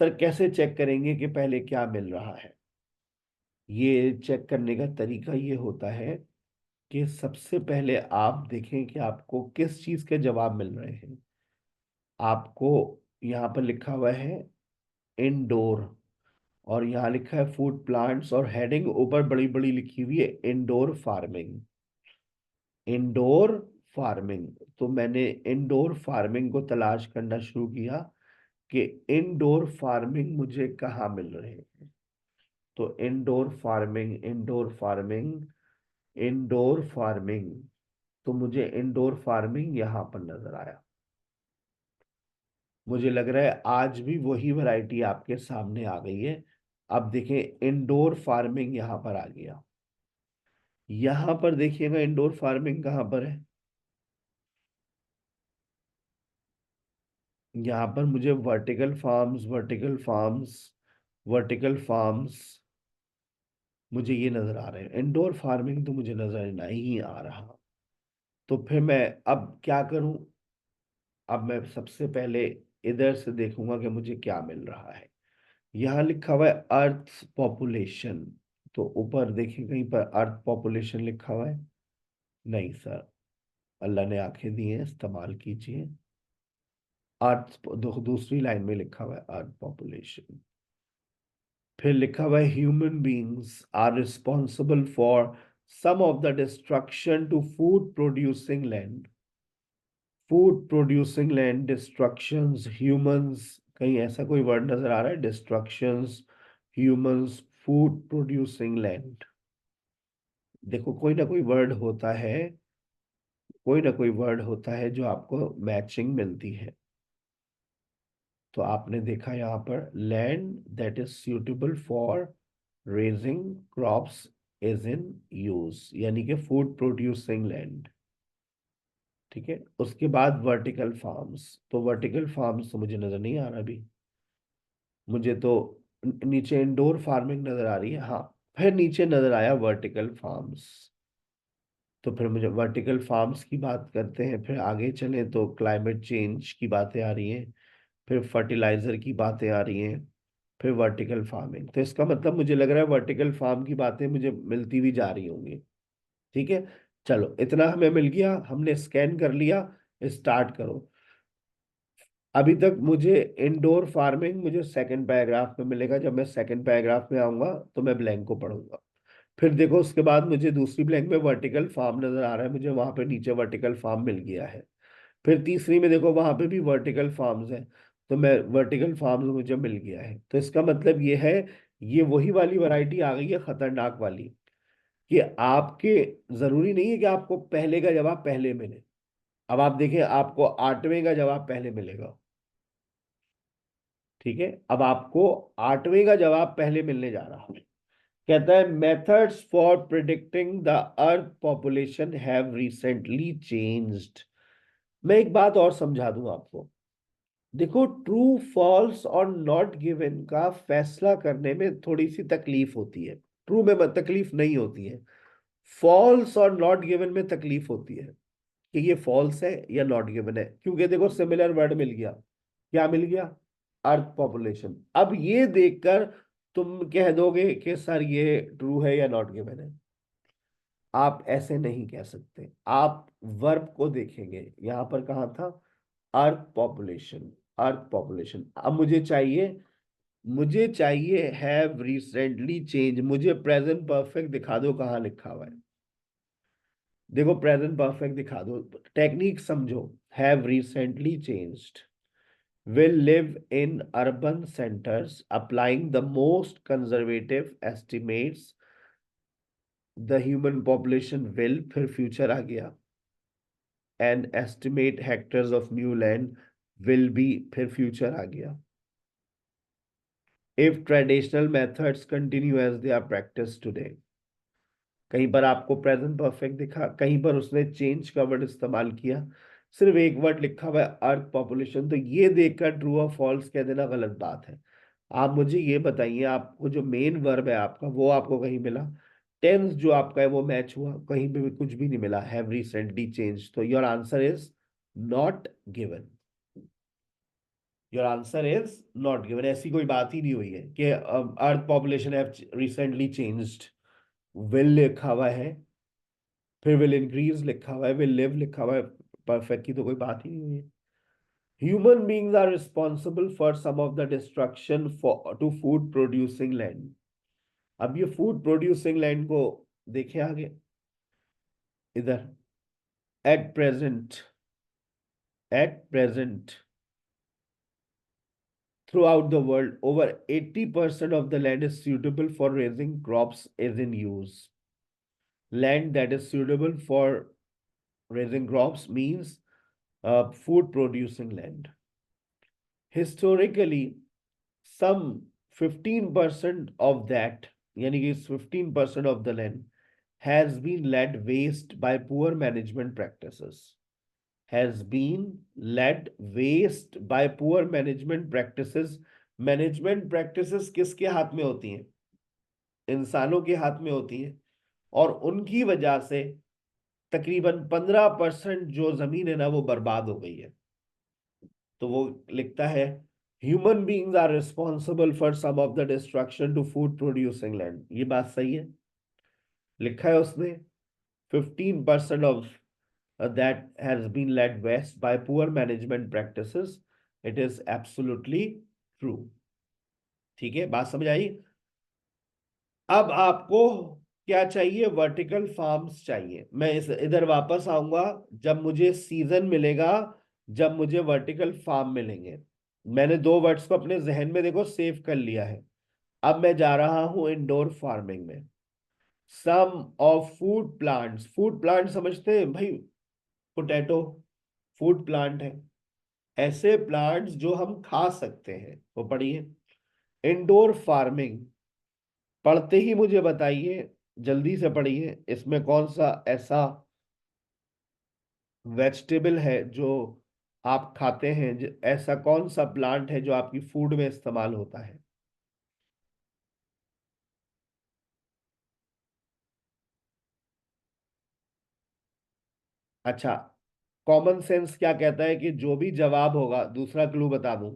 सर कैसे चेक करेंगे कि पहले क्या मिल रहा है? ये चेक करने का तरीका ये होता है कि सबसे पहले आप देखें कि आपको किस चीज के जवाब मिल रहे हैं। आपको यहाँ पर लिखा हुआ है इंडोर, और यहाँ लिखा है फूड प्लांट्स, और हेडिंग ऊपर बड़ी बड़ी लिखी हुई है इंडोर फार्मिंग। Indoor farming. तो मैंने इंडोर फार्मिंग को तलाश करना शुरू किया कि इंडोर फार्मिंग मुझे कहाँ मिल रहे हैं। तो indoor farming, indoor farming, indoor farming, तो मुझे इंडोर फार्मिंग यहाँ पर नजर आया। मुझे लग रहा है आज भी वही वैरायटी आपके सामने आ गई है। अब देखें इंडोर फार्मिंग यहाँ पर आ गया। यहाँ पर देखिएगा इंडोर फार्मिंग कहाँ पर है। यहाँ पर मुझे vertical farms, vertical farms, vertical farms मुझे ये नजर आ रहे हैं। इंडोर फार्मिंग तो मुझे नजर नहीं आ रहा। तो फिर मैं अब क्या करूं। अब मैं सबसे पहले इधर से देखूंगा कि मुझे क्या मिल रहा है। यहाँ लिखा हुआ है अर्थ पॉपुलेशन। तो ऊपर देखिए कहीं पर अर्थ पॉपुलेशन लिखा हुआ है। नहीं सर, अल्लाह ने आंखें दी हैं, इस्तेमाल कीजिए। अर्थ दूसरी लाइन में लिखा हुआ है अर्थ पॉपुलेशन। फिर लिखा हुआ है human beings are responsible for some of the destruction to food producing land. Food producing land, destructions, humans, कहीं ऐसा कोई वर्ड नजर आ रहा है? Destructions, humans, food producing land. देखो कोई ना कोई वर्ड होता है, कोई ना कोई वर्ड होता है जो आपको मैचिंग मिलती है। तो आपने देखा यहाँ पर land that is suitable for raising crops is in use, यानी कि फूड प्रोड्यूसिंग लैंड। ठीक है, उसके बाद वर्टिकल फार्म्स। तो वर्टिकल फार्म्स तो मुझे नजर नहीं आ रहा अभी। मुझे तो नीचे इंडोर फार्मिंग नजर आ रही है, हाँ। फिर नीचे नजर आया वर्टिकल फार्म्स। तो फिर मुझे वर्टिकल फार्म्स की बात करते हैं, फिर आगे चलें तो क्लाइमेट चेंज की बातें आ रही हैं, फिर फर्टिलाइजर की बातें आ रही हैं, फिर वर्टिकल फार्मिंग। तो इसका मतलब मुझे लग रहा है वर्टिकल फार्म की बातें मुझे मिलती भी जा रही होंगी। ठीक है, चलो इतना हमें मिल गया, हमने स्कैन कर लिया। स्टार्ट करो। अभी तक मुझे इंडोर फार्मिंग मुझे सेकंड पैराग्राफ में मिलेगा। जब मैं सेकंड पैराग्राफ में आऊंगा तो मैं ब्लैंक को पढ़ूंगा। फिर देखो उसके बाद मुझे दूसरी ब्लैंक में वर्टिकल फार्म नजर आ रहा है, मुझे वहां पे नीचे वर्टिकल फार्म मिल गया है। फिर तीसरी में देखो वहां पे भी वर्टिकल फार्म्स है, तो मैं वर्टिकल फार्म्स मुझे मिल गया है। तो इसका मतलब ये है, ये वही वाली वैरायटी आ गई है खतरनाक वाली, कि आपके जरूरी नहीं है कि आपको पहले का जवाब पहले मिले। अब आप देखें आपको आठवें का जवाब पहले मिलेगा। ठीक है, अब आपको आठवें का जवाब पहले मिलने जा रहा है। कहता है methods for predicting the earth population have recently changed. मैं एक बात और समझा दूं आपको। देखो ट्रू फॉल्स और नॉट गिवन का फैसला करने में थोड़ी सी तकलीफ होती है। ट्रू में तकलीफ नहीं होती है, फॉल्स और नॉट गिवन में तकलीफ होती है कि ये फॉल्स है या नॉट गिवन है। क्योंकि देखो सिमिलर वर्ड मिल गया। क्या मिल गया? अर्थ पॉपुलेशन। अब ये देखकर तुम कह दोगे कि सर ये ट्रू है या नॉट गिवन है। आप ऐसे नहीं कह सकते। आप वर्ब को देखेंगे, यहां पर कहा था अर्थ पॉपुलेशन। अर्थ पॉपुलेशन। अब मुझे चाहिए हैव रिसेंटली चेंज। मुझे प्रेजेंट परफेक्ट दिखा दो कहाँ लिखा हुआ है। देखो प्रेजेंट परफेक्ट दिखा दो, टेक्निक समझो। Have recently changed, will live in urban centers applying the most conservative estimates, the human population will, फिर future आ गया, and estimate hectares of new land will be, फिर future आ गया, if traditional methods continue as they are practiced today। कहीं पर आपको present perfect दिखा, कहीं पर उसने चेंज का वर्ड इस्तेमाल किया, सिर्फ एक वर्ड लिखा हुआ है अर्थ पॉपुलेशन। तो ये देखकर ट्रू और फॉल्स कह देना गलत बात है। आप मुझे ये बताइए, आपको जो मेन वर्ब है आपका वो आपको कहीं मिला? टेंस जो आपका है वो मैच हुआ? कहीं पे भी कुछ भी नहीं मिला। हैव रिसेंटली चेंज, तो your answer is not given. Your answer is not given. ऐसी कोई बात ही नहीं हुई है कि earth population have recently changed. Will लिखा हुआ है, फिर विल इंक्रीज लिखा हुआ है, विल लिव लिखा हुआ है। परफेक्ट की तो कोई बात ही नहीं हुई है। Human beings are responsible for some of the destruction for to food producing land. अब ये फूड प्रोड्यूसिंग लैंड को देखें आगे, इधर, at present, at present, throughout the world, over 80% of the land is suitable for raising crops is in use. Land that is suitable for raising crops means food producing land. Historically, some 15% of that, yani कि 15% of the land has been led waste by poor management practices. Has been led waste by poor management practices. Management practices किसके हाथ में होती हैं? इंसानों के हाथ में होती हैं, और उनकी वजह से तकरीबन 15% जो जमीन है ना वो बर्बाद हो गई है। तो वो लिखता है human beings are responsible for some of the destruction to food producing land. ये बात सही है, लिखा है उसने 15% of that has been led west by poor management practices. It is absolutely true. ठीक है, बात समझ आई? अब आपको क्या चाहिए? वर्टिकल फार्म्स चाहिए। मैं इस इधर वापस आऊंगा जब मुझे सीजन मिलेगा, जब मुझे वर्टिकल फार्म मिलेंगे। मैंने दो वर्ड्स को अपने जहन में देखो सेव कर लिया है। अब मैं जा रहा हूं इंडोर फार्मिंग में। Some of food plants, food plant समझते हैं भाई? पोटैटो फूड प्लांट है। ऐसे प्लांट्स जो हम खा सकते हैं वो पढ़िए। इंडोर फार्मिंग पढ़ते ही मुझे बताइए, जल्दी से पढ़िए, इसमें कौन सा ऐसा वेजिटेबल है जो आप खाते हैं, ऐसा कौन सा प्लांट है जो आपकी फूड में इस्तेमाल होता है? अच्छा, कॉमन सेंस क्या कहता है कि जो भी जवाब होगा, दूसरा क्लू बता दूं,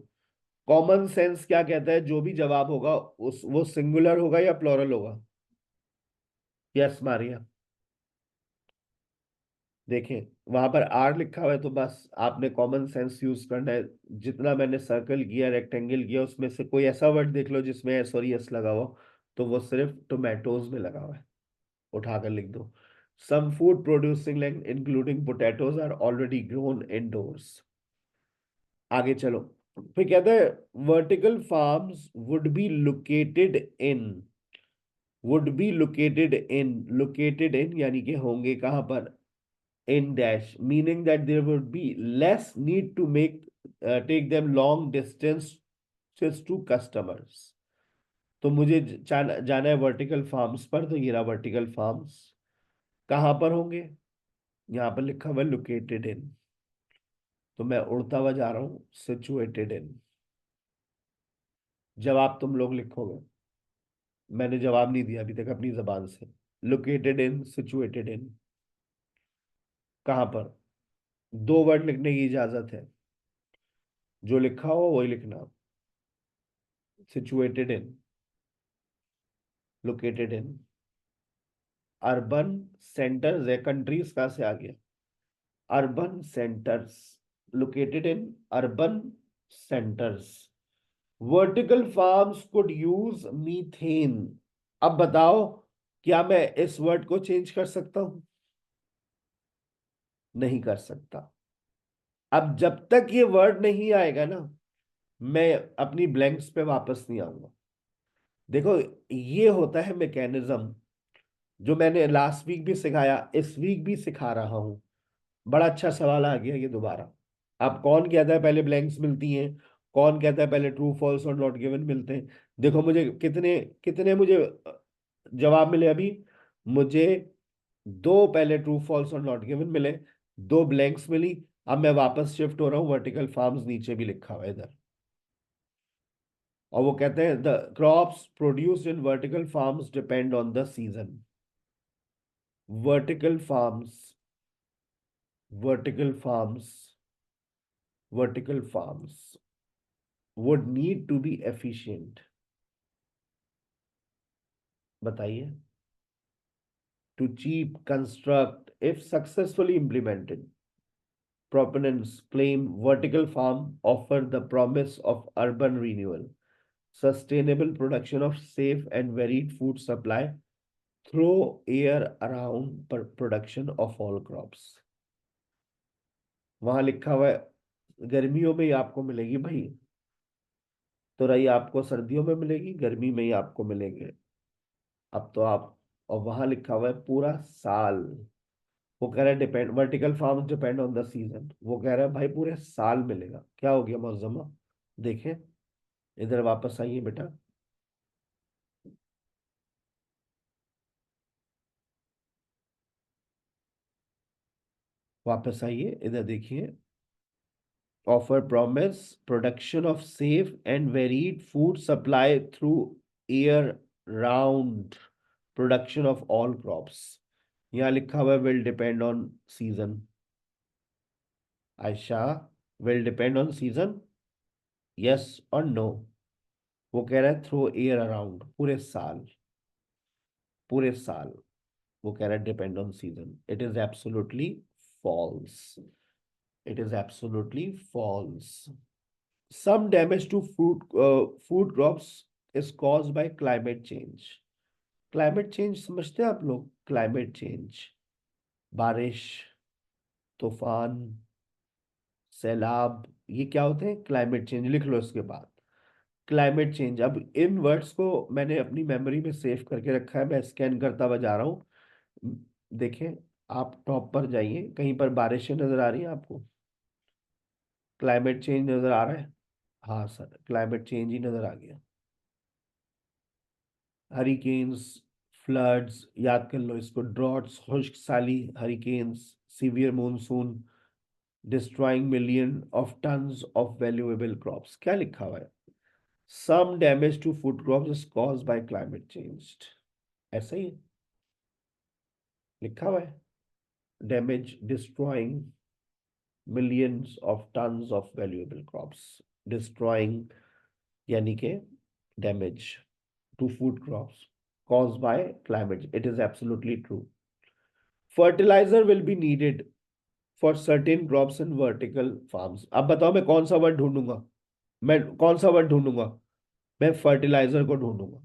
कॉमन सेंस क्या कहता है जो भी जवाब होगा उस वो सिंगुलर होगा या प्लूरल होगा? यस मारिया। देखें, वहां पर आर लिखा हुआ है तो बस आपने कॉमन सेंस यूज करना है। जितना मैंने सर्कल किया, रेक्टेंगल किया, उसमें से कोई ऐसा वर्ड देख लो जिसमें एस और यस लगा हो, तो वो सिर्फ टोमेटोज में लगा हुआ है, उठाकर लिख दो। Some food producing land including potatoes are already grown indoors. आगे चलो, फिर कहते हैं vertical farms would be located in, would be located in, located in यानी कि होंगे कहां पर? in dash, meaning that there would be less need to make take them long distances to customers। तो मुझे जाना है वर्टिकल फार्म्स पर, तो ये रहा वर्टिकल फार्म्स। कहाँ पर होंगे? यहाँ पर लिखा हुआ है लोकेटेड इन, तो मैं उड़ता हुआ जा रहा हूँ सिचुएटेड इन। जवाब तुम लोग लिखोगे, मैंने जवाब नहीं दिया अभी तक अपनी जबान से। लोकेटेड इन, सिचुएटेड इन, कहाँ पर? दो वर्ड लिखने की इजाजत है, जो लिखा हो वही लिखना। Situated in, located in. Urban centres है, कंट्रीज कहाँ से आ गया? Urban centres, located in urban centres. Vertical farms could use methane. अब बताओ, क्या मैं इस वर्ड को चेंज कर सकता हूं? नहीं कर सकता। अब जब तक ये वर्ड नहीं आएगा ना, मैं अपनी ब्लैंक्स पे वापस नहीं आऊंगा। देखो, ये होता है मैकेनिज्म जो मैंने लास्ट वीक भी सिखाया, इस वीक भी सिखा रहा हूं। बड़ा अच्छा सवाल आ गया ये दोबारा। अब कौन कहता है पहले ब्लैंक्स मिलती हैं, कौन कहता है पहले ट्रू फॉल्स और नॉट गिवन मिलते हैं? देखो मुझे कितने कितने मुझे जवाब मिले अभी। मुझे दो पहले ट्रू फॉल्स और नॉट गिवन मिले, दो ब्लैंक्स मिली। अब मैं वापस शिफ्ट हो रहा हूँ, वर्टिकल फार्म्स नीचे भी लिखा हुआ है इधर, और वो कहते हैं the crops produced in vertical farms depend on the season. Vertical farms, vertical farms, vertical farms would need to be efficient। बताइए, to cheap construct if successfully implemented। proponents claim vertical farm offer the promise of urban renewal, sustainable production of safe and varied food supply through year around production of all crops. वहां लिखा हुआ है गर्मियों में ही आपको मिलेगी भाई, तो रही आपको सर्दियों में मिलेगी, गर्मी में ही आपको मिलेंगे। अब तो आप, और वहां लिखा हुआ है पूरा साल। वो कह रहा है depend, vertical farm depend on the season. वो कह रहा है भाई पूरे साल मिलेगा। क्या हो गया मौजमा? देखें, इधर वापस आइए बेटा। वापस आइए, इधर देखिए। Offer promise production of safe and varied food supply through year round production of all crops। यहाँ लिखा हुआ will depend on season। Ayesha, will depend on season, yes or no? वो कह रहा है थ्रू ईयर अराउंड, पूरे साल, पूरे साल। वो कह रहा है depend on season. It is absolutely false. It is absolutely false. Some damage to food crops is caused by climate change। Climate change समझते हैं आप लोग? क्लाइमेट चेंज, बारिश, तूफान, सैलाब, ये क्या होते हैं? Climate change. लिख लो इसके बाद, क्लाइमेट चेंज। अब इन वर्ड्स को मैंने अपनी मेमोरी में सेव करके रखा है, मैं स्कैन करता हुआ जा रहा हूँ। देखें, आप टॉप पर जाइए, कहीं पर बारिशें नजर आ रही हैं आपको? क्लाइमेट चेंज नजर आ रहा है? हाँ सर, क्लाइमेट चेंज ही नजर आ गया। हरिकेन्स, फ्लड्स, याद कर लो इसको, ड्रॉट्स, खुश्क साली, hurricanes, severe monsoon, destroying million of tons of valuable crops. क्या लिखा हुआ है? Some damage to food crops is caused by climate change. ऐसा ही लिखा हुआ है, damage, destroying millions of tons of valuable crops. Destroying यानी के damage to food crops caused by climate। It is absolutely true। Fertilizer will be needed for certain crops in vertical farms। अब बताओ मैं कौन सा वर्ड ढूंढूंगा? मैं कौन सा वर्ड ढूंढूंगा? मैं फर्टिलाइजर को ढूंढूंगा।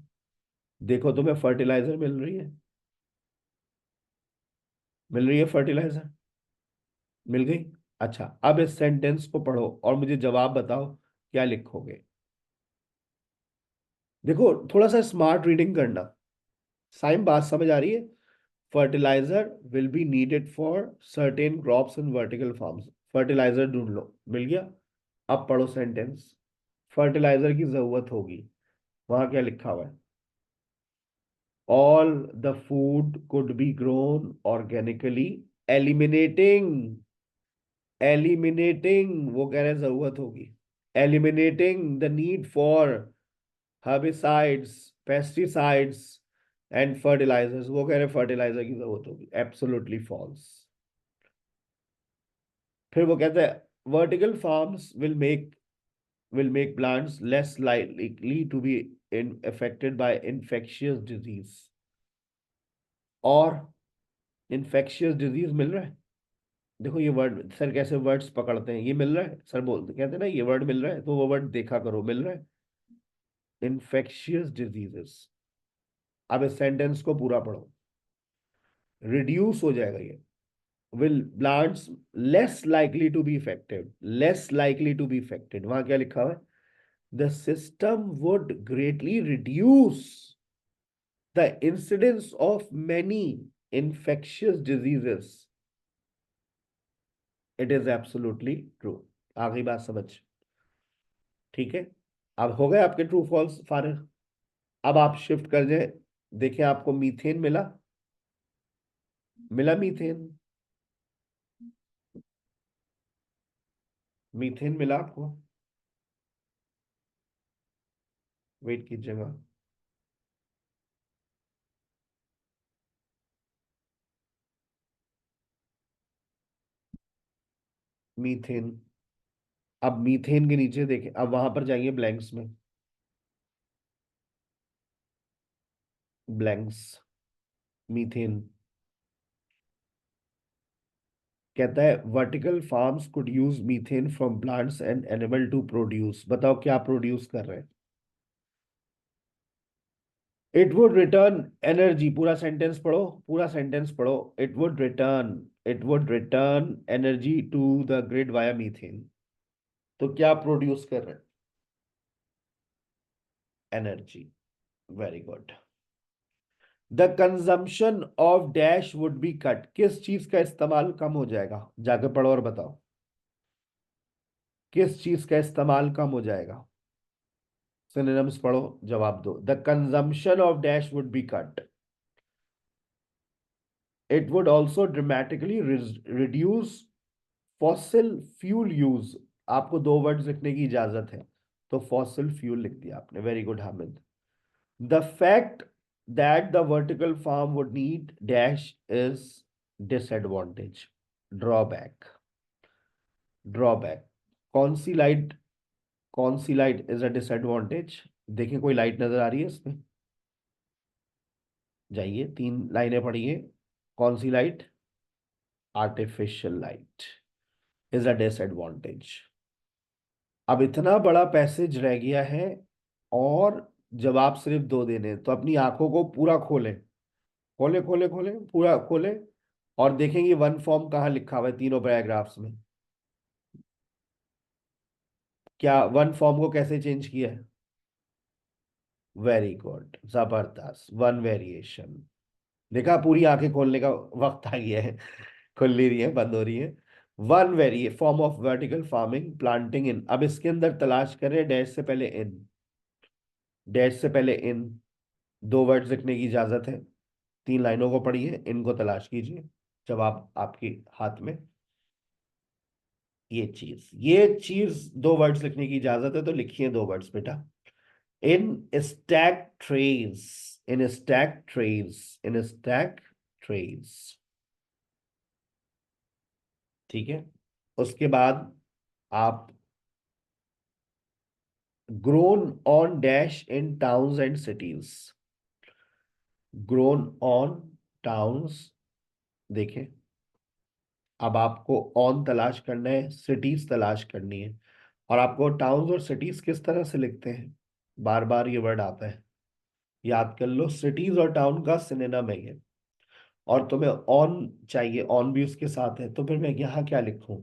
देखो तुम्हें फर्टिलाइजर मिल रही है? मिल रही है फर्टिलाइजर? मिल गई। अच्छा, अब इस सेंटेंस को पढ़ो और मुझे जवाब बताओ क्या लिखोगे। देखो, थोड़ा सा स्मार्ट रीडिंग करना। साइम, बात समझ आ रही है? Fertiliser will be needed for certain crops in vertical farms. Fertiliser ढूंढ लो, मिल गया। अब पढ़ो सेंटेंस। फर्टिलाइजर की जरूरत होगी, वहां क्या लिखा हुआ है? All the food could be grown organically, eliminating, eliminating, वो कह रहे हैं जरूरत होगी, eliminating the need for herbicides, pesticides and fertilizers। वो कह रहे हैं फर्टिलाइजर की जरूरत होगी। Absolutely false. फिर वो कहते हैं vertical farms will make plants less likely to be affected by infectious disease। और infectious disease मिल रहा है? देखो ये वर्ड सर कैसे वर्ड्स पकड़ते हैं, ये मिल रहा है सर, बोलते कहते हैं ना ये वर्ड मिल रहा है, तो वो वर्ड देखा करो, मिल रहा है। Infectious diseases. अब इस सेंटेंस को पूरा पढ़ो। रिड्यूस हो जाएगा ये, will plants less likely to be affected, less likely to be affected। वहां क्या लिखा हुआ है? The system would greatly reduce the incidence of many infectious diseases। It is absolutely true। आ गई बात समझ? ठीक है, अब हो गए आपके ट्रू फॉल्स फारिग। अब आप शिफ्ट कर जाए, देखें आपको मीथेन मिला? मिला मीथेन? मीथेन मिला आपको? वेट कीजिएगा। मीथेन। अब मीथेन के नीचे देखें, अब वहां पर जाइए ब्लैंक्स में, ब्लैंक्स, मीथेन। कहता है vertical farms could use methane from plants and animal to produce. बताओ क्या प्रोड्यूस कर रहे हैं? It would return energy. पूरा सेंटेंस पढ़ो, पूरा सेंटेंस पढ़ो। It would return energy to the grid via methane. तो क्या प्रोड्यूस कर रहे हैं? Energy. Very good. The consumption of dash would be cut. किस चीज का इस्तेमाल कम हो जाएगा? जाके पढ़ो और बताओ, किस चीज का इस्तेमाल कम हो जाएगा? सिनोनिम्स पढ़ो, जवाब दो। The consumption of dash would be cut. It would also dramatically reduce fossil fuel use. आपको दो वर्ड्स लिखने की इजाजत है, तो फॉसिल फ्यूल लिख दिया आपने। Very good Hamid. The fact that the vertical farm would need dash is disadvantage, drawback. Drawback. कौन सी लाइट, कौन सी लाइट इज अ डिसएडवांटेज? देखिए कोई लाइट नजर आ रही है इसमें? जाइए, तीन लाइनें पढ़िए। कौन सी light? Artificial light is a disadvantage. अब इतना बड़ा पैसेज रह गया है और जवाब सिर्फ दो देने हैं। तो अपनी आंखों को पूरा खोलें, खोले खोले खोले, पूरा खोले, और देखेंगे वन फॉर्म कहाँ लिखा हुआ है तीनों पैराग्राफ्स में। क्या वन फॉर्म को कैसे चेंज किया है? वेरी गुड, जबरदस्त, वन वेरिएशन। देखा, पूरी आंखें खोलने का वक्त आ गया है। खुल नहीं रही है, बंद हो रही है। One very form of vertical farming planting इन। अब इसके अंदर तलाश करें डैश से पहले इन, डैश से पहले इन। दो वर्ड्स लिखने की इजाजत है। तीन लाइनों को पढ़िए, इनको तलाश कीजिए। जवाब आपके हाथ में। ये चीज दो वर्ड्स लिखने की इजाजत है, तो लिखिए दो वर्ड्स बेटा। इन स्टैक ट्रेज, इन स्टैक ट्रेज, इन स्टैक ट्रेज। ठीक है। उसके बाद आप grown on dash in towns and cities. Grown on towns. देखें, अब आपको ऑन तलाश करना है, सिटीज तलाश करनी है। और आपको टाउन्स और सिटीज किस तरह से लिखते हैं? बार बार ये वर्ड आता है, याद कर लो। सिटीज और टाउन का सिनोनिम है ये। और तुम्हें ऑन चाहिए, ऑन भी उसके साथ है, तो फिर मैं यहाँ क्या लिखूं?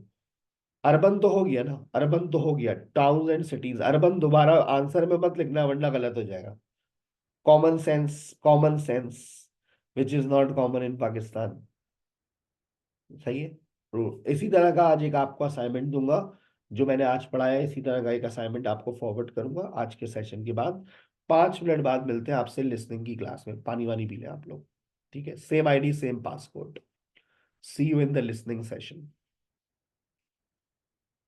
अर्बन तो हो गया ना, अर्बन तो हो गया। टाउन्स एंड सिटीज, अर्बन दोबारा आंसर में मत लिखना वरना गलत हो जाएगा। Common sense, common sense which is not common in Pakistan. सही है। इसी तरह का आज एक आपको असाइनमेंट दूंगा। जो मैंने आज पढ़ाया इसी तरह का एक असाइनमेंट आपको फॉरवर्ड करूंगा आज के सेशन के बाद। 5 मिनट बाद मिलते हैं आपसे लिसनिंग की क्लास में। पानी वानी पी लें आप लोग। ठीक है, same ID same passcode. See you in the listening session.